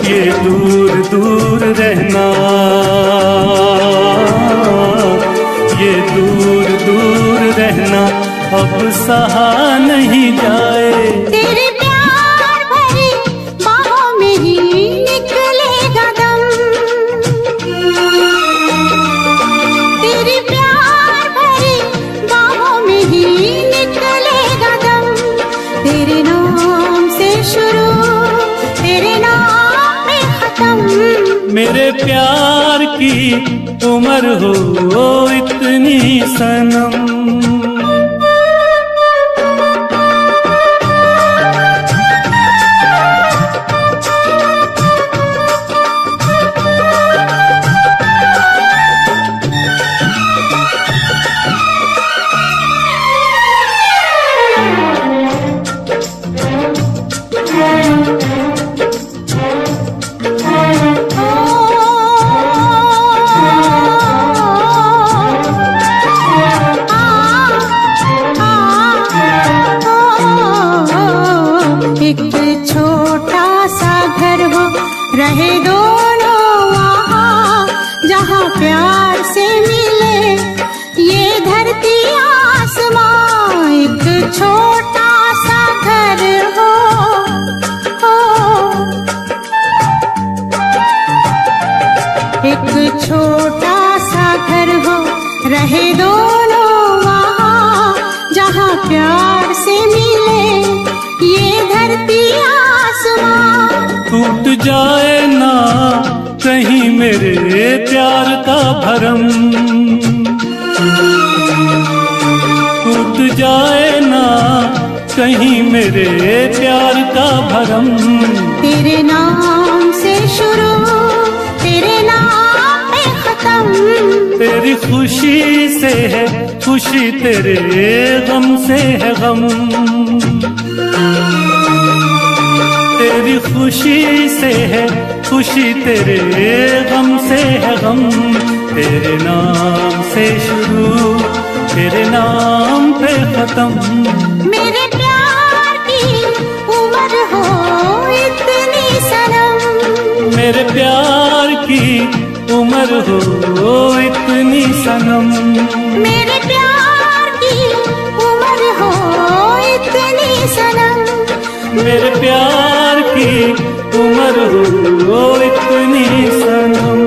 ये दूर दूर रहना, ये दूर दूर रहना अब सहा नहीं जाए। तेरे प्यार भरी बाहों में ही निकलेगा दम, तेरे प्यार भरी बाहों में ही निकलेगा दम, तेरे नाम से शुरू तेरे नाम में खत्म। मेरे प्यार की उम्र हो इतनी सनम। एक छोटा सा घर हो रहे दोनों वहाँ, जहाँ प्यार से मिले ये धरती आसमां। एक छोटा सा घर हो, एक छोटा सा घर हो रहे दोनों वहाँ, जहाँ प्यार से मिले ये धरती आसमां। टूट जाए ना कहीं मेरे प्यार का भरम, टूट जाए ना कहीं मेरे प्यार का भरम। तेरे नाम से शुरू तेरे नाम पे खत्म, तेरी खुशी से है खुशी तेरे गम से है गम, तेरी खुशी से है खुशी तेरे गम से है गम। तेरे नाम से शुरू तेरे नाम पे खत्म। मेरे प्यार की उम्र हो इतनी सनम, मेरे प्यार की उम्र हो इतनी सनम, मेरे प्यार की उम्र हो इतनी सनम, मेरे प्यार की उम्र हो इतनी सनम।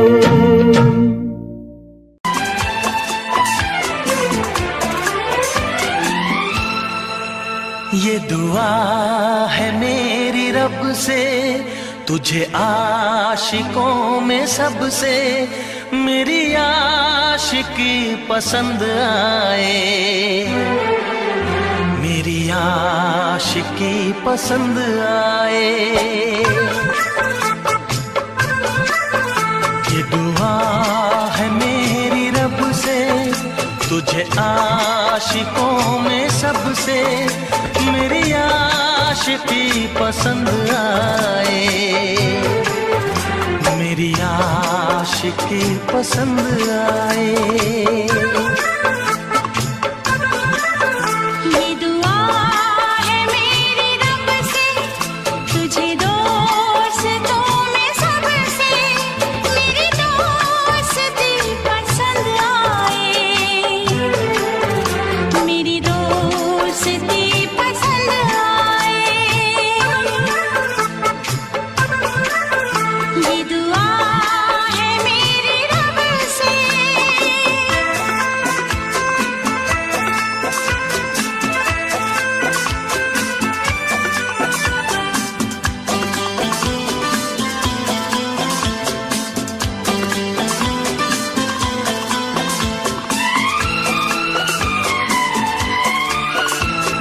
ये दुआ है मेरी रब से, तुझे आशिकों में सबसे मेरी आशिकी पसंद आए। मेरी आशिकी पसंद आए। ये दुआ है मेरी रब से, तुझे आशिकों में सबसे मेरी आशिकी पसंद आए। मेरी आशिकी पसंद आए। ये दुआ है मेरी रब से, तुझे दोस्तों में सबसे मेरी दोस्ती पसंद आए। मेरी दोस्ती पसंद आए। ये दुआ है मेरी रब से।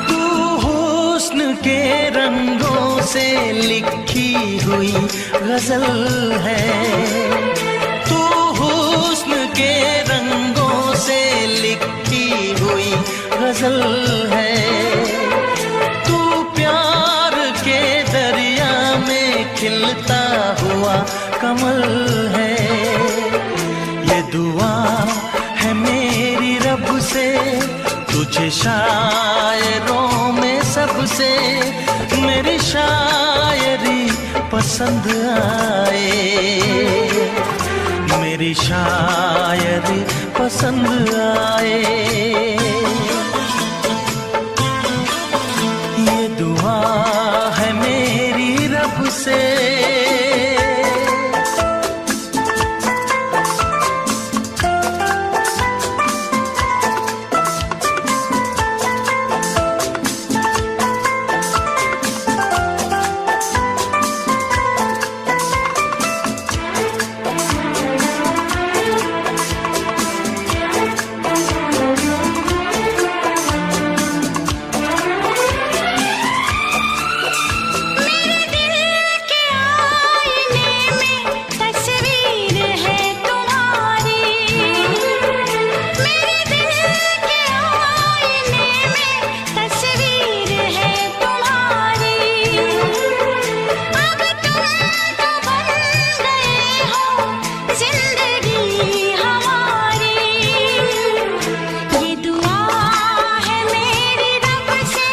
तू हुस्न के रंगों से लिखी हुई गजल है। तू हुस्न के रंगों से लिखी हुई गजल है। तू प्यार के दरिया में खिलता हुआ कमल है। ये दुआ है मेरी रब से, तुझे शायरों में सबसे मेरी शायरी पसंद आए। मेरी शायरी पसंद आए। ये दुआ है मेरी रब से। मेरे दिल के आईने में तस्वीर है तुम्हारी। मेरे दिल के आईने में तस्वीर है तुम्हारी। अब तुम तो बन गए हो जिंदगी हमारी। ये दुआ है मेरी रब से,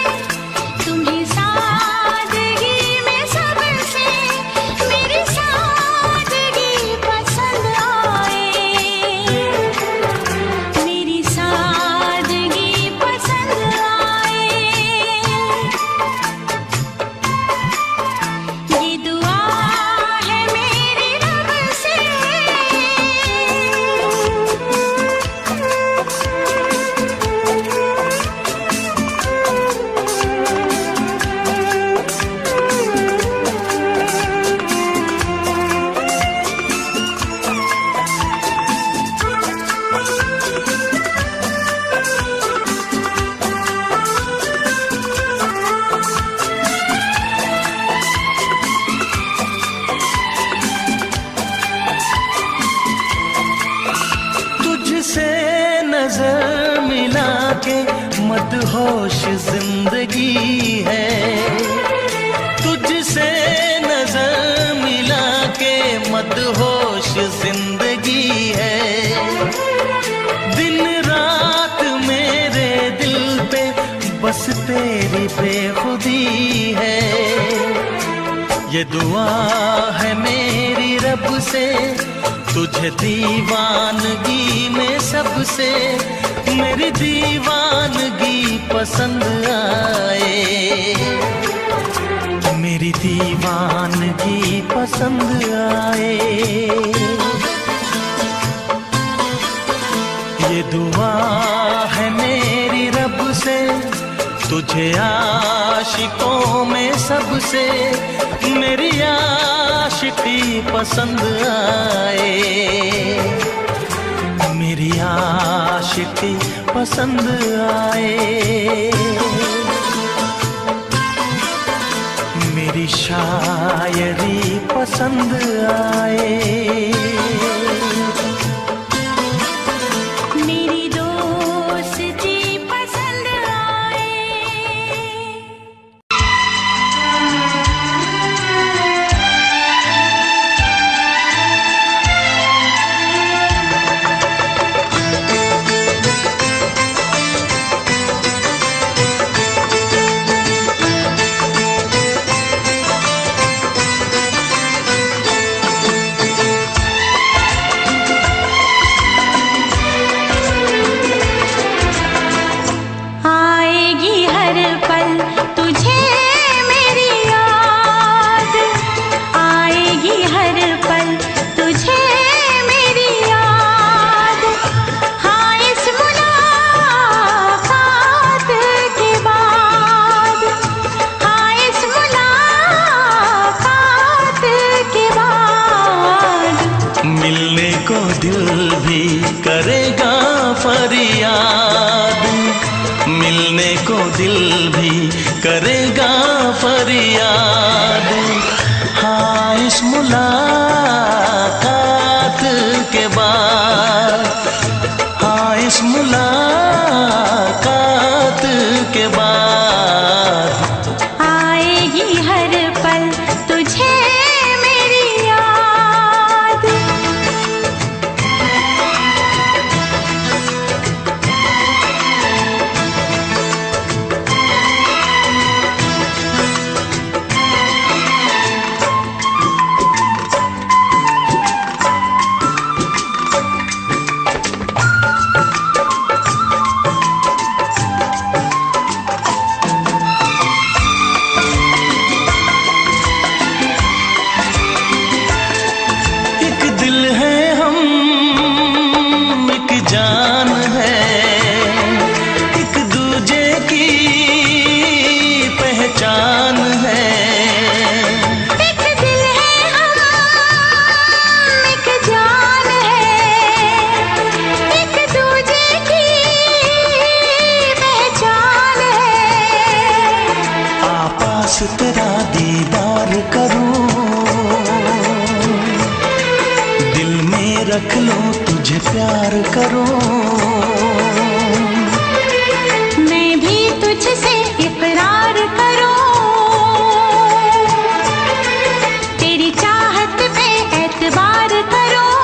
तुम्हें सादगी में सबसे मेरी सादगी पसंद आए। मेरी सादगी पसंद आए। ये दुआ है मेरी रब से। तुझसे नजर मिला के मदहोश जिंदगी है। तुझसे नजर मिला के मदहोश जिंदगी है। दिन रात मेरे दिल पे बस तेरी बेखुदी है। ये दुआ है मेरी रब से, तुझे दीवानगी में सबसे मेरी दीवानगी पसंद आए। मेरी दीवानगी पसंद आए। ये दुआ है मेरी रब से, तुझे आशिकों में सबसे मेरी आशिकी पसंद आए। मेरी आशिकी पसंद आए। मेरी शायरी पसंद आए, मेरी दोस्ती पसंद आए। आएगी हर पल तुझे मेरी याद, आएगी हर पल तुझे मेरी याद। हाँ इस मुलाकात के बाद, हाँ इस मुलाकात के बाद मिलने को दिल भी करेगा फरियाद, मिलने को दिल भी करेगा फरियाद। हाँ इस मुलाकात के बाद, हाँ इस मुलाकात के बाद आएगी हर पल तुझे मेरी याद। एक दिल है हम, एक जान है, एक दूजे की पहचान है। एक दिल है हम, एक जान है, एक दूजे की पहचान है। आपास तेरा दीदार करूं, दिल में रख लो तुझे प्यार करूं। मैं भी तुझसे इकरार करूं, तेरी चाहत पे एतबार करूं,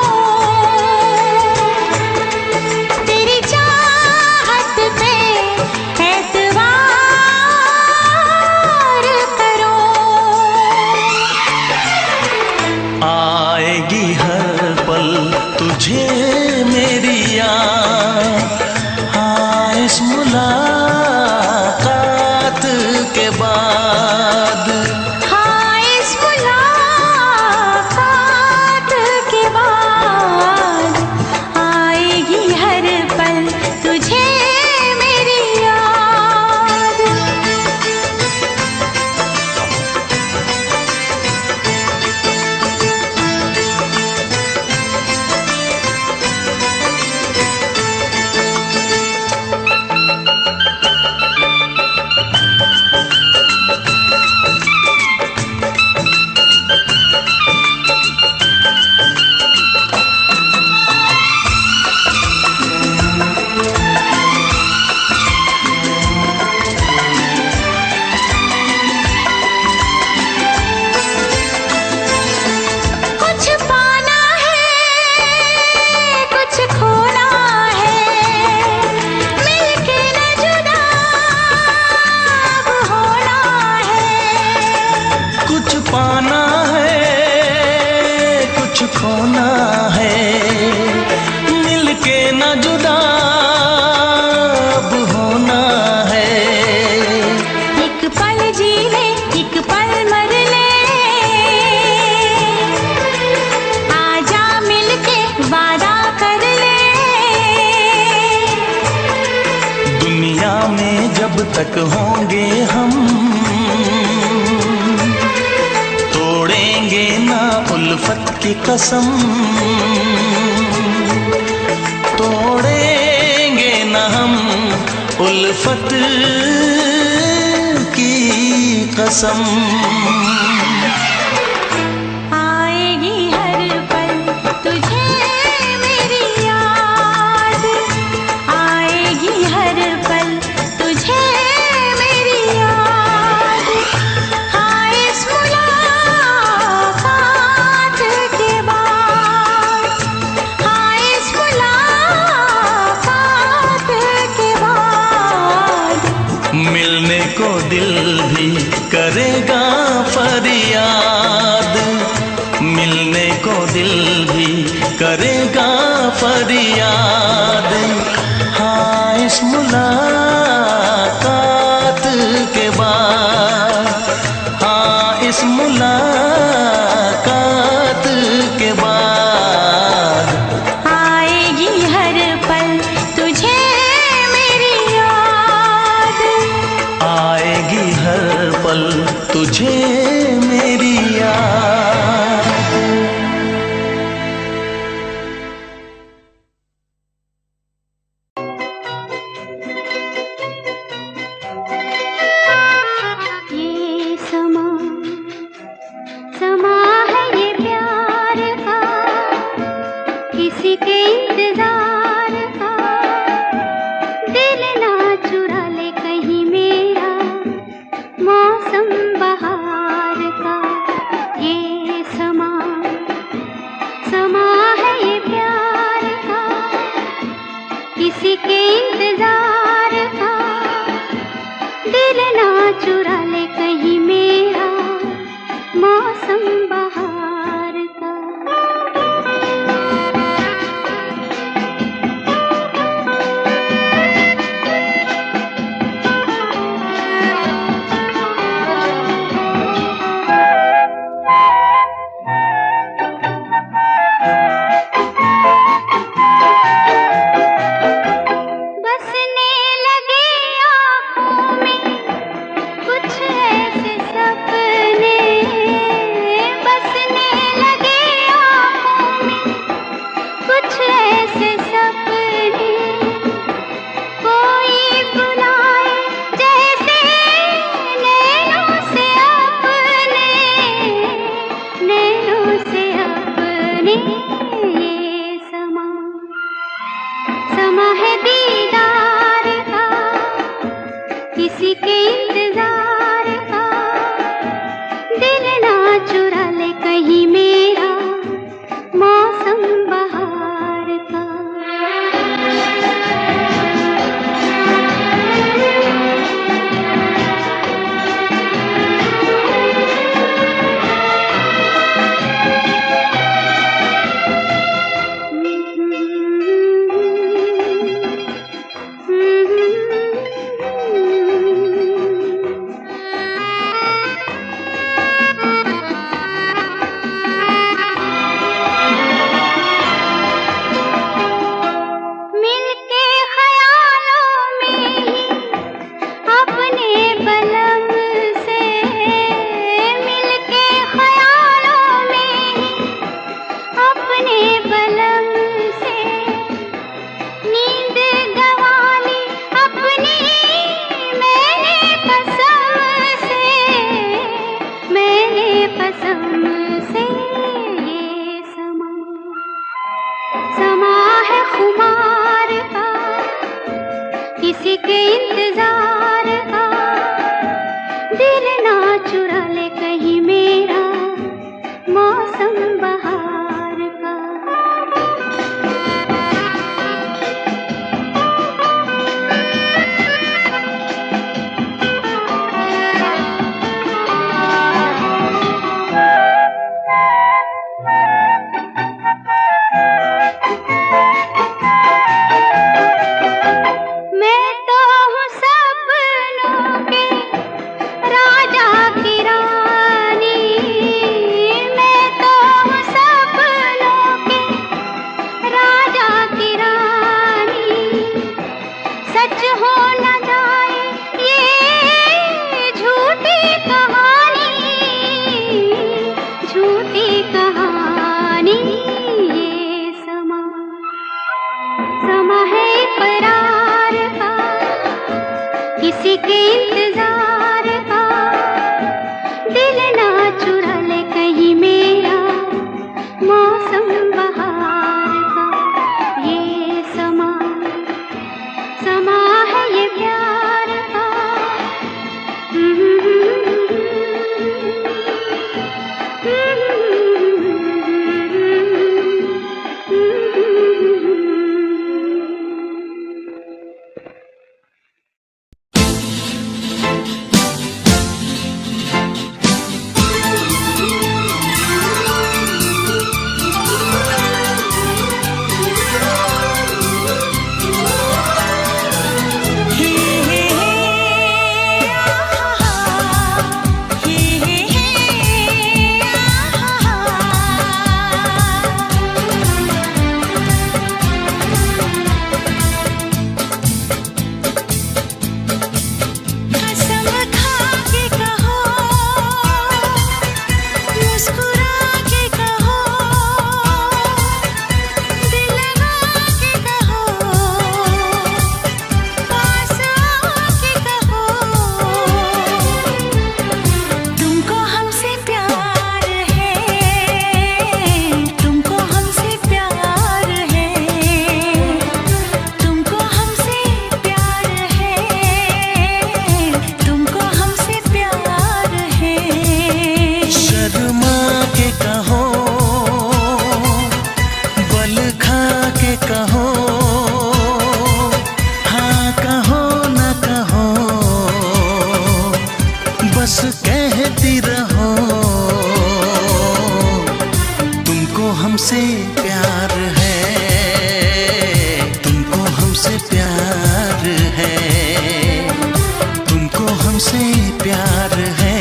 तेरी चाहत पे एतबार करूं। आएगी हर पल तुझे मेरी याद, हाँ इस मुलाकात के बाद हाँ इस मुलाकात के बाद आएगी हर पल तुझे मेरी याद। कुछ पाना है, कुछ खोना है, मिलके न जुदा अब होना है। कुछ पाना है, कुछ खोना है, मिलके न जुदा अब होना है। एक पल जी ले, एक पल मर ले, आजा मिलके वादा कर ले। दुनिया में जब तक होंगे हम, तोड़ेंगे ना उल्फत की कसम, तोड़ेंगे ना हम उल्फत की कसम। आएगी हर पल तुझे मेरी याद, आएगी हर पल तुझे मेरी याद। हाँ इस मुलाकात के बाद, हाँ इस मुलाकात के बाद मिलने को दिल भी करेगा फरियाद, मिलने को दिल भी करेगा फरियाद। हाँ इस मुलाकात के बाद, हाँ इस मुलाकात के बाद आएगी हर पल तुझे मेरी याद, आएगी हर पल तुझे मेरी याद। ये समा समा है ये प्यार का, किसी के इंतजार का। दिल ना चुरा ले कहीं मेरा मौसम बहार का। ये समा समा है ये प्यार का, किसी के इंतजार का। दिल ना चुरा ले कहीं मेरा मौसम बहार का। बसने लगे आँखों में कुछ ऐसे सपने, बसने लगे आँखों में कुछ ऐसे सपने। कोई बुलाए जैसे नैनों से अपने, नैनों से अपने। ये समा समा है दीदार का, किसी के इंतजार का। दिल ना चुरा ले कहीं मेरा मौसम बहार का। मिलके ख्यालों में ही अपने बलम से, मिलके ख्यालों में ही अपने बलम से। नींद गंवा ली अपनी मैंने कसम से, मैंने कसम से। ये समा समा है खुमार का, किसी के इंतजार का। दिल ना चुरा ले कहीं मेरा मौसम बहार का। मैं तो हूँ सपनों के राजा की रानी, मैं तो हूँ सपनों के राजा की रानी। सच हो न जाए ये झूठी कहानी, झूठी कहानी। ये समा समा है इकरार का, किसी के इंतजार का। हमसे प्यार है, तुमको हमसे प्यार है, तुमको हमसे प्यार है,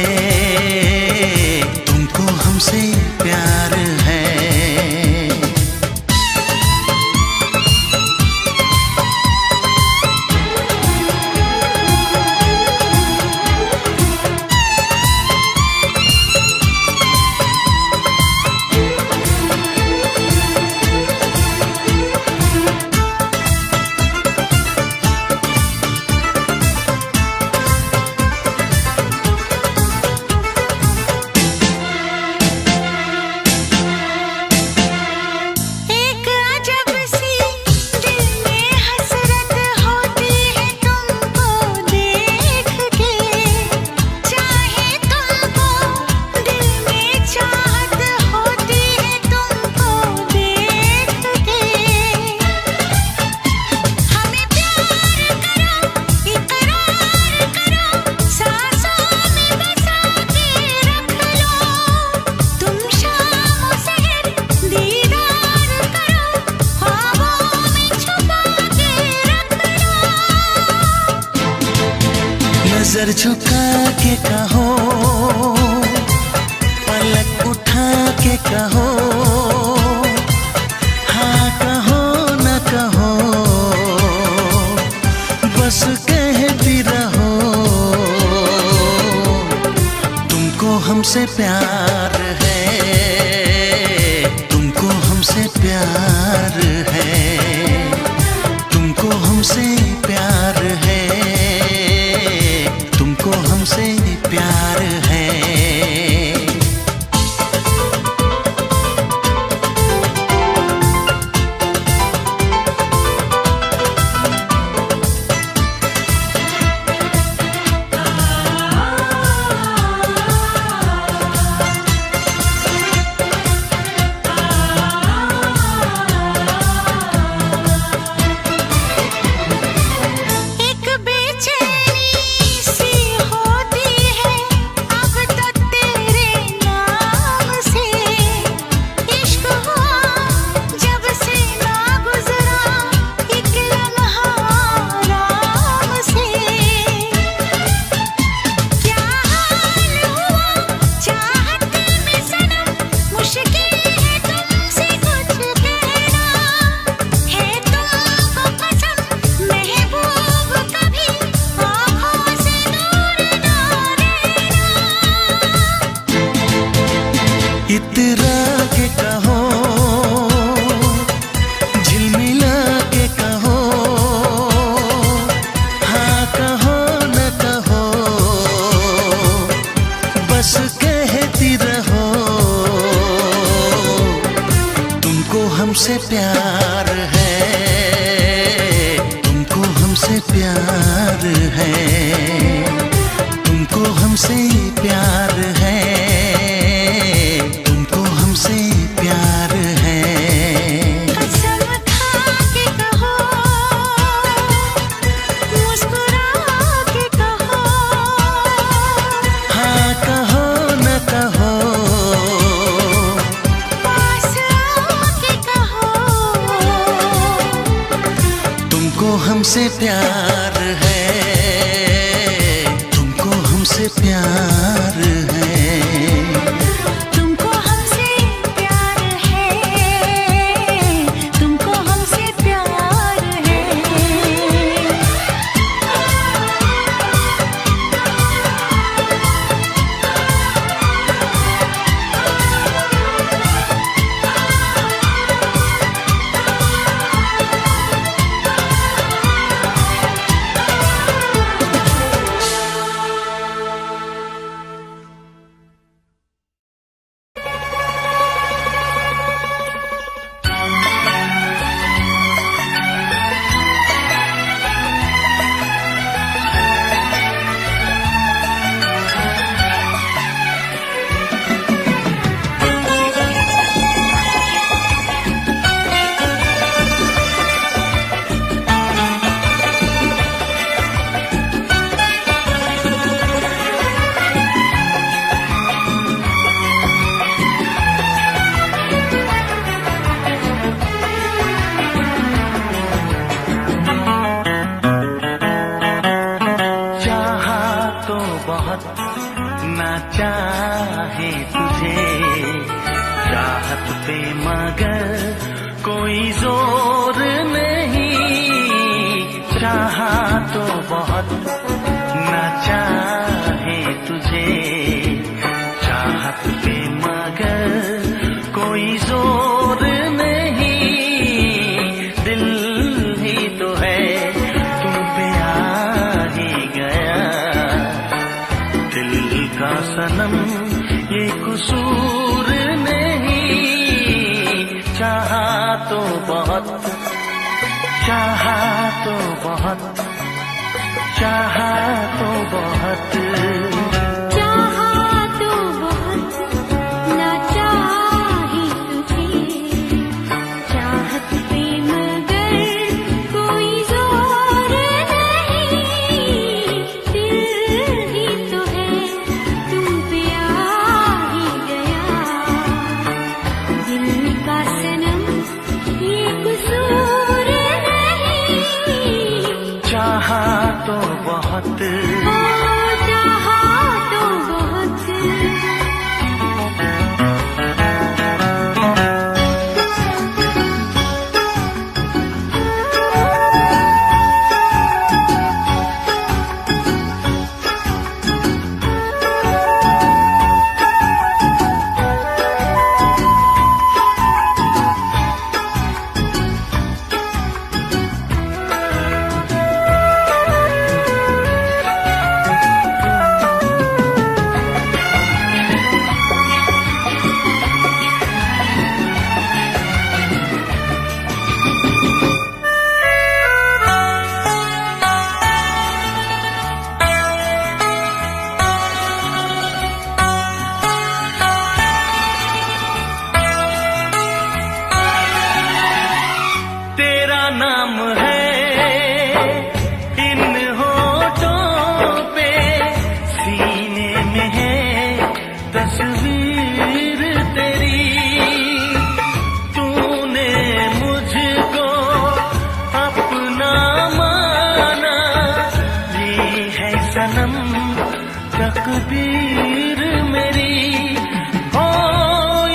तुमको हमसे प्यार है। नजर झुका के कहो, पलक उठा के कहो, हाँ कहो न कहो, बस कहती रहो। तुमको हमसे प्यार है, तुमको हमसे प्यार है, तुमको हमसे प्यार है, तुमको हमसे प्यार है। इतरा के कहो, झिलमिला के कहो, हाँ कहो न कहो, बस कहती रहो। तुमको हमसे प्यार है, तुमको हमसे प्यार है, तुमको हमसे प्यार है, तुमको हमसे प्यार है। कसम खा के कहो, मुस्कुरा के कहो, हाँ कहो न कहो, पास आके कहो। तुमको हमसे प्यार है, तुमको हमसे प्यार है। तुमको हमसे प्यार है, तुमको हमसे प्यार है। पे मगर कोई जोर नहीं, चाहा तो बहुत ना चाहे तुझे, चाहत पे मगर कोई जोर नहीं, दिल ही तो है तुम पे आ ही गया, दिल का सनम ये कसूर नहीं, चाहा तो बहुत, चाहा तो बहुत, चाहा तो बहुत, चाहा तो बहुत ना चाहे तुझे, चाहत पे मगर कोई जोर नहीं, दिल ही तो है तुम पे आ ही गया, दिल का सनम ये कसूर नहीं, चाहा तो बहुत, चाहा तो बहुत। तेरा नाम है इन होठों पे, सीने में है तस्वीर तेरी, तूने मुझको अपना माना, ये है सनम तकदीर मेरी, ओ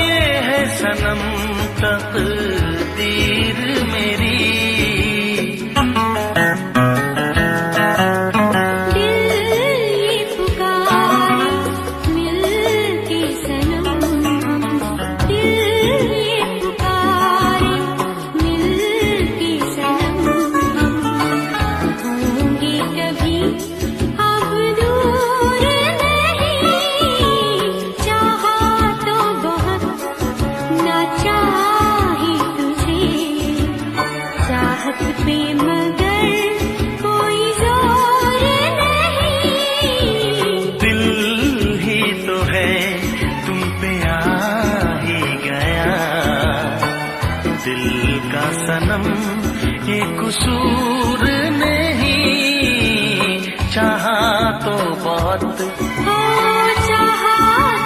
ये है सनम तकदीर मेरी, दिल ये पुकारे मिलके सनम, दिल ये पुकारे मिलके सनम, होंगे कभी अब दूर नहीं, चाहा तो बहुत ना चाहे तुझे, चाहत पे मगर कोई जोर नहीं, दिल ही तो है तुम पे आ ही गया, दिल का सनम ये कसूर नहीं, चाहा तो बहुत, हो चाहा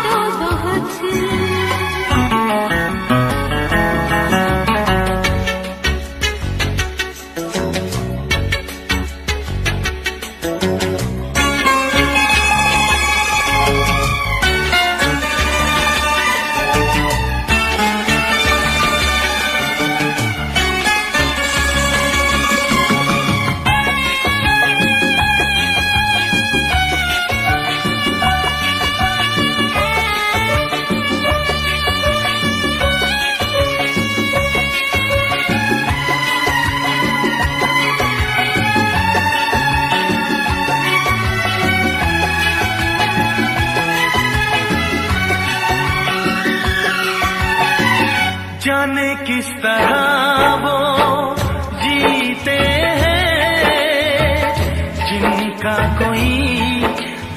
तो बहुत। जाने किस तरह वो जीते हैं जिनका कोई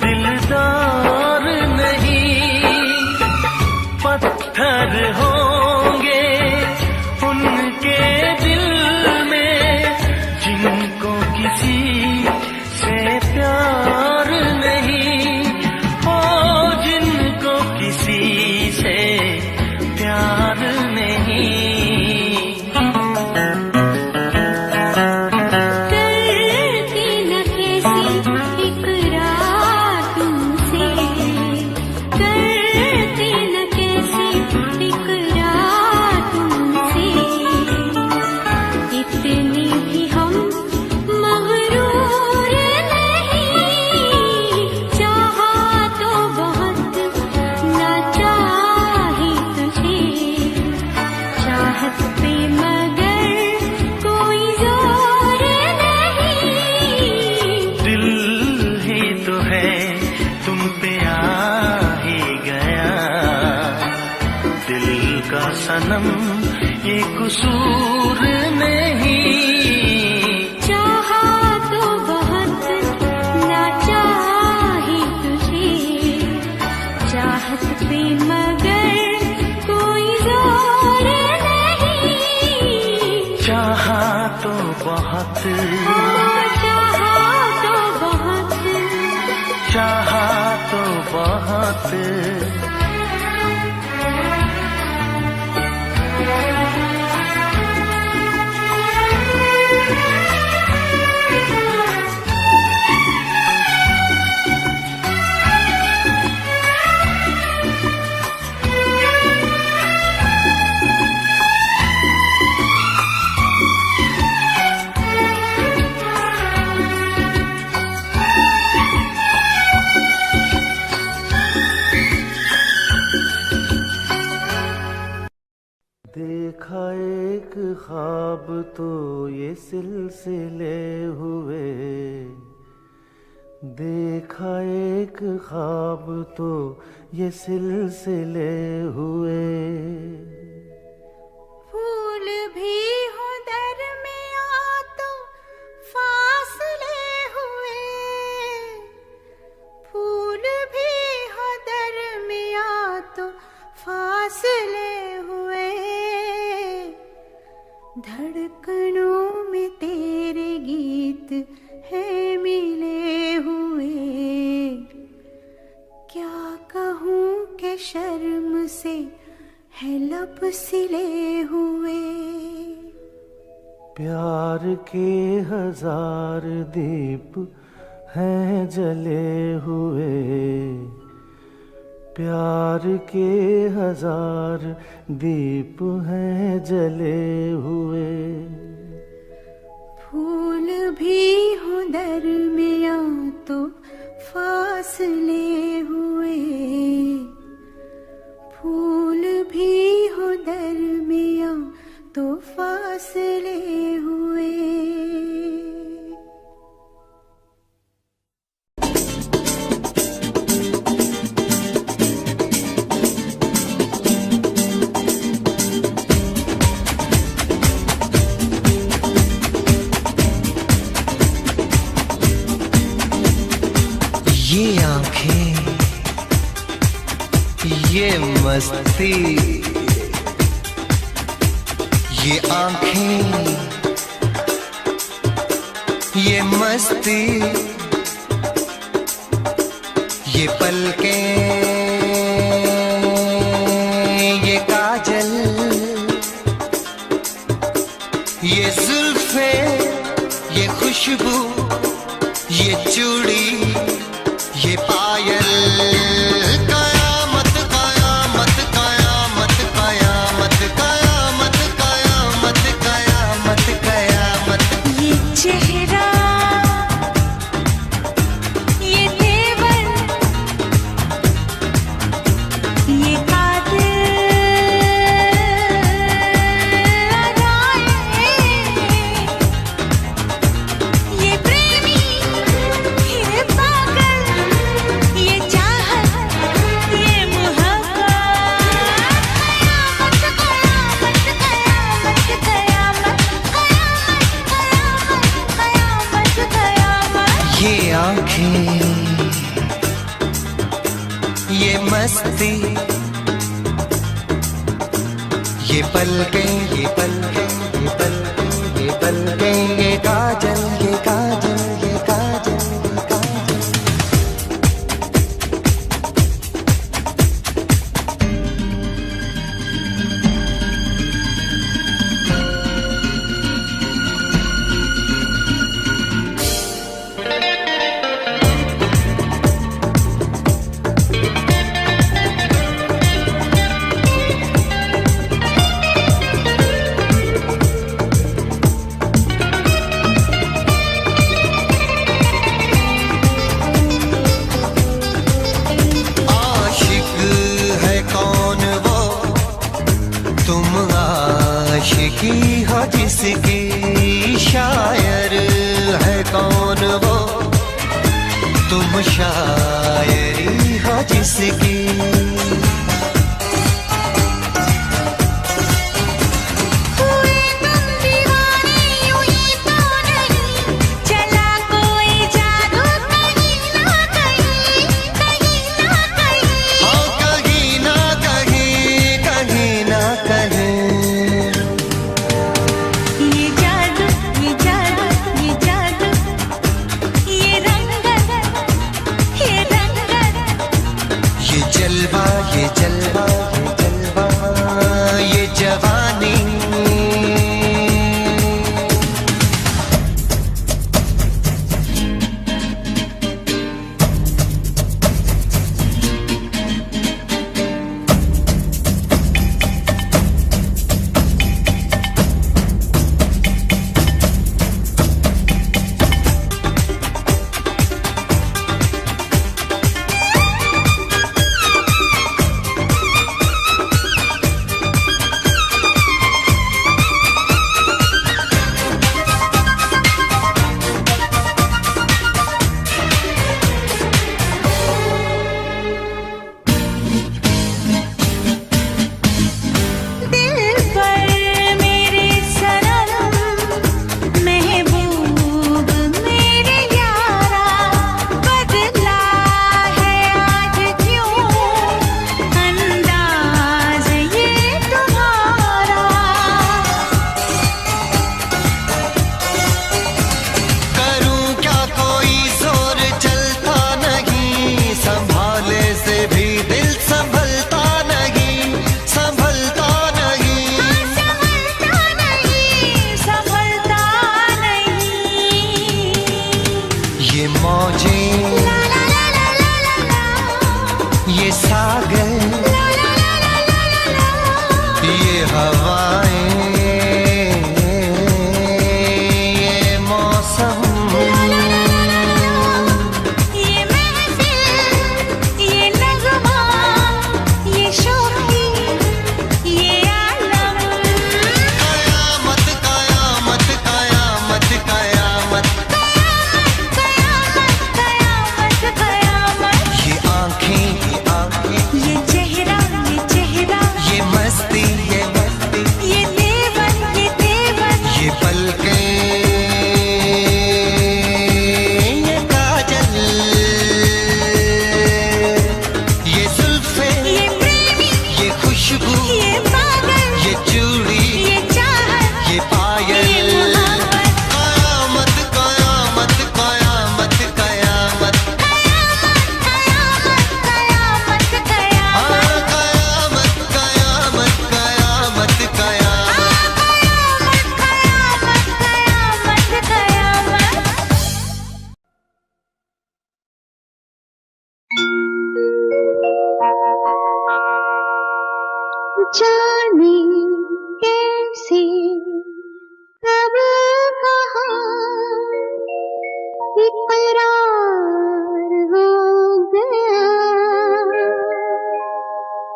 दिलदार नहीं, पत्थर होंगे उनके दिल में जिनको किसी से प्यार नहीं, ओ जिनको किसी से प्यार नहीं। सनम ये कसूर नहीं। चाहा तो बहुत ना चाही तुझे, चाहत पे मगर कोई जोर नहीं। चाहा तो बहुत, चाहा तो बहुत, चाहा तो बहुत। देखा एक ख्वाब तो ये सिलसिले हुए, देखा एक ख्वाब तो ये सिलसिले हुए। फूल भी हो दरमियां तो फासले हुए, फूल भी हो दरमियां तो फासले हुए। धड़कनों में तेरे गीत है मिले हुए। क्या कहूँ कि शर्म से है लब सिले हुए। प्यार के हजार दीप हैं जले हुए, प्यार के हजार दीप हैं जले हुए। फूल भी हो दरमियां तो फासले हुए, फूल भी हो दरमियां तो फासले हुए। ये आंखें, ये मस्ती, ये आंखें, ये मस्ती, ये पलकें, ये काजल, ये जुल्फे, ये खुशबू, ये चूड़ी, ये पायल। कयामत कयामत कयामत कयामत कयामत कयामत कयामत कयामत। ये चेहरा, ये तेवर, ये कातिल अदाएं, ये प्रेमी, ये पागल, ये चाहत, ये मुहब्बत। कयामत कयामत कयामत कयामत कयामत कयामत कयामत। ये आंखें, ये मस्ती, ये पलकें, ये पलकें, ये पलकें, ये पलकें, ये काजल, ये काजल, ये काजल, ये काजल। आशिक है कौन वो, तुम आशिकी हो जिसकी। शायर है कौन वो, तुम शायरी हो जिसकी।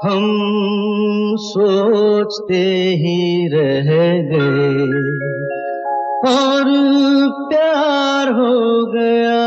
हम सोचते ही रह गए और प्यार हो गया।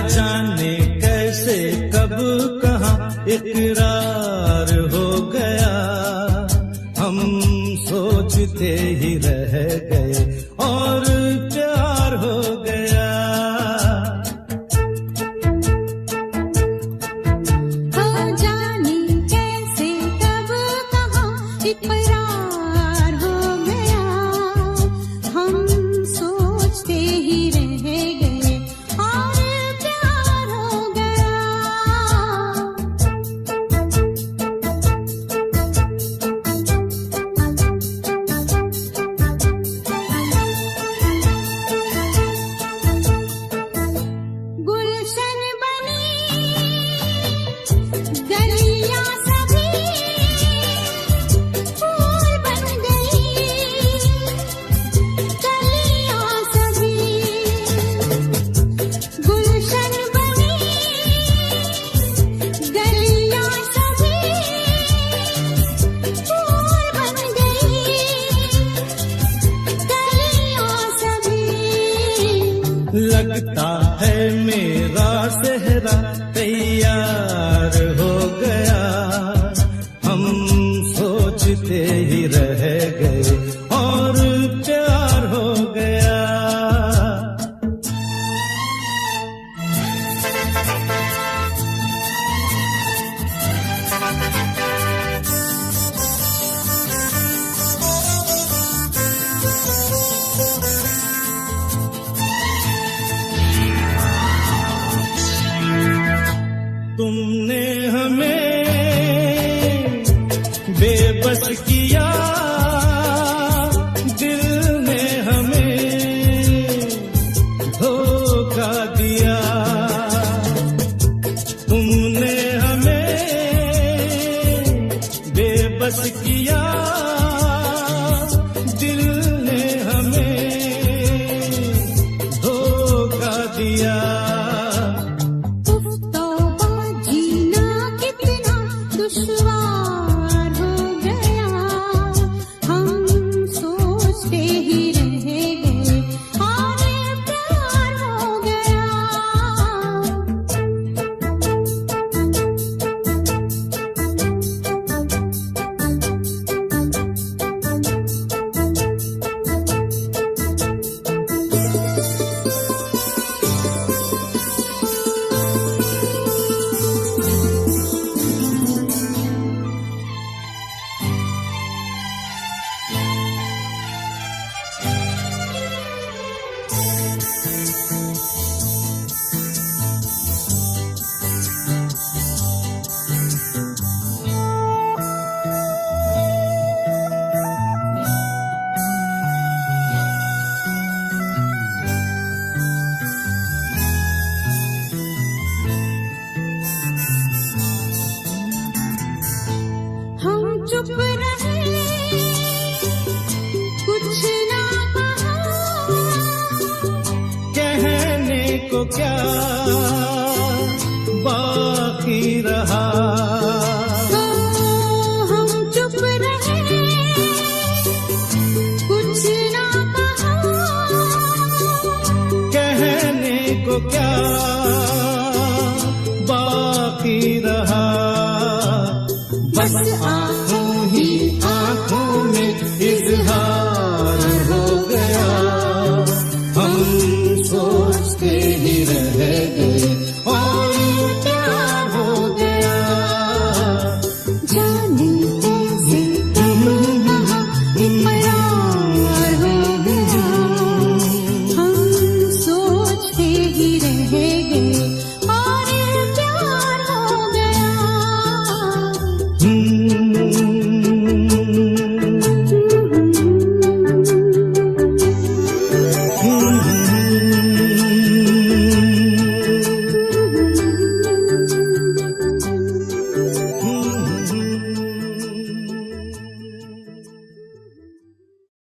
जाने कैसे कब कहाँ इकरार हो गया, हम सोचते ही रह गए और प्यार हो गया। जाने कैसे कब कहाँ इकरार हो गया, हम सोचते ही रह गए और लगता है मेरा सेहरा तैयार हो गया, हम सोचते ही रह गए और प्यार हो गया। तुमने हमें बेबस किया, दिल ने हमें धोखा दिया। तुमने हमें बेबस किया, दिल ने हमें धोखा दिया। दुश्वार हो गया, हम सोचते ही रह गए और प्यार हो गया। चुप रहे, कुछ ना कहा, कहने को क्या बाकी रहा।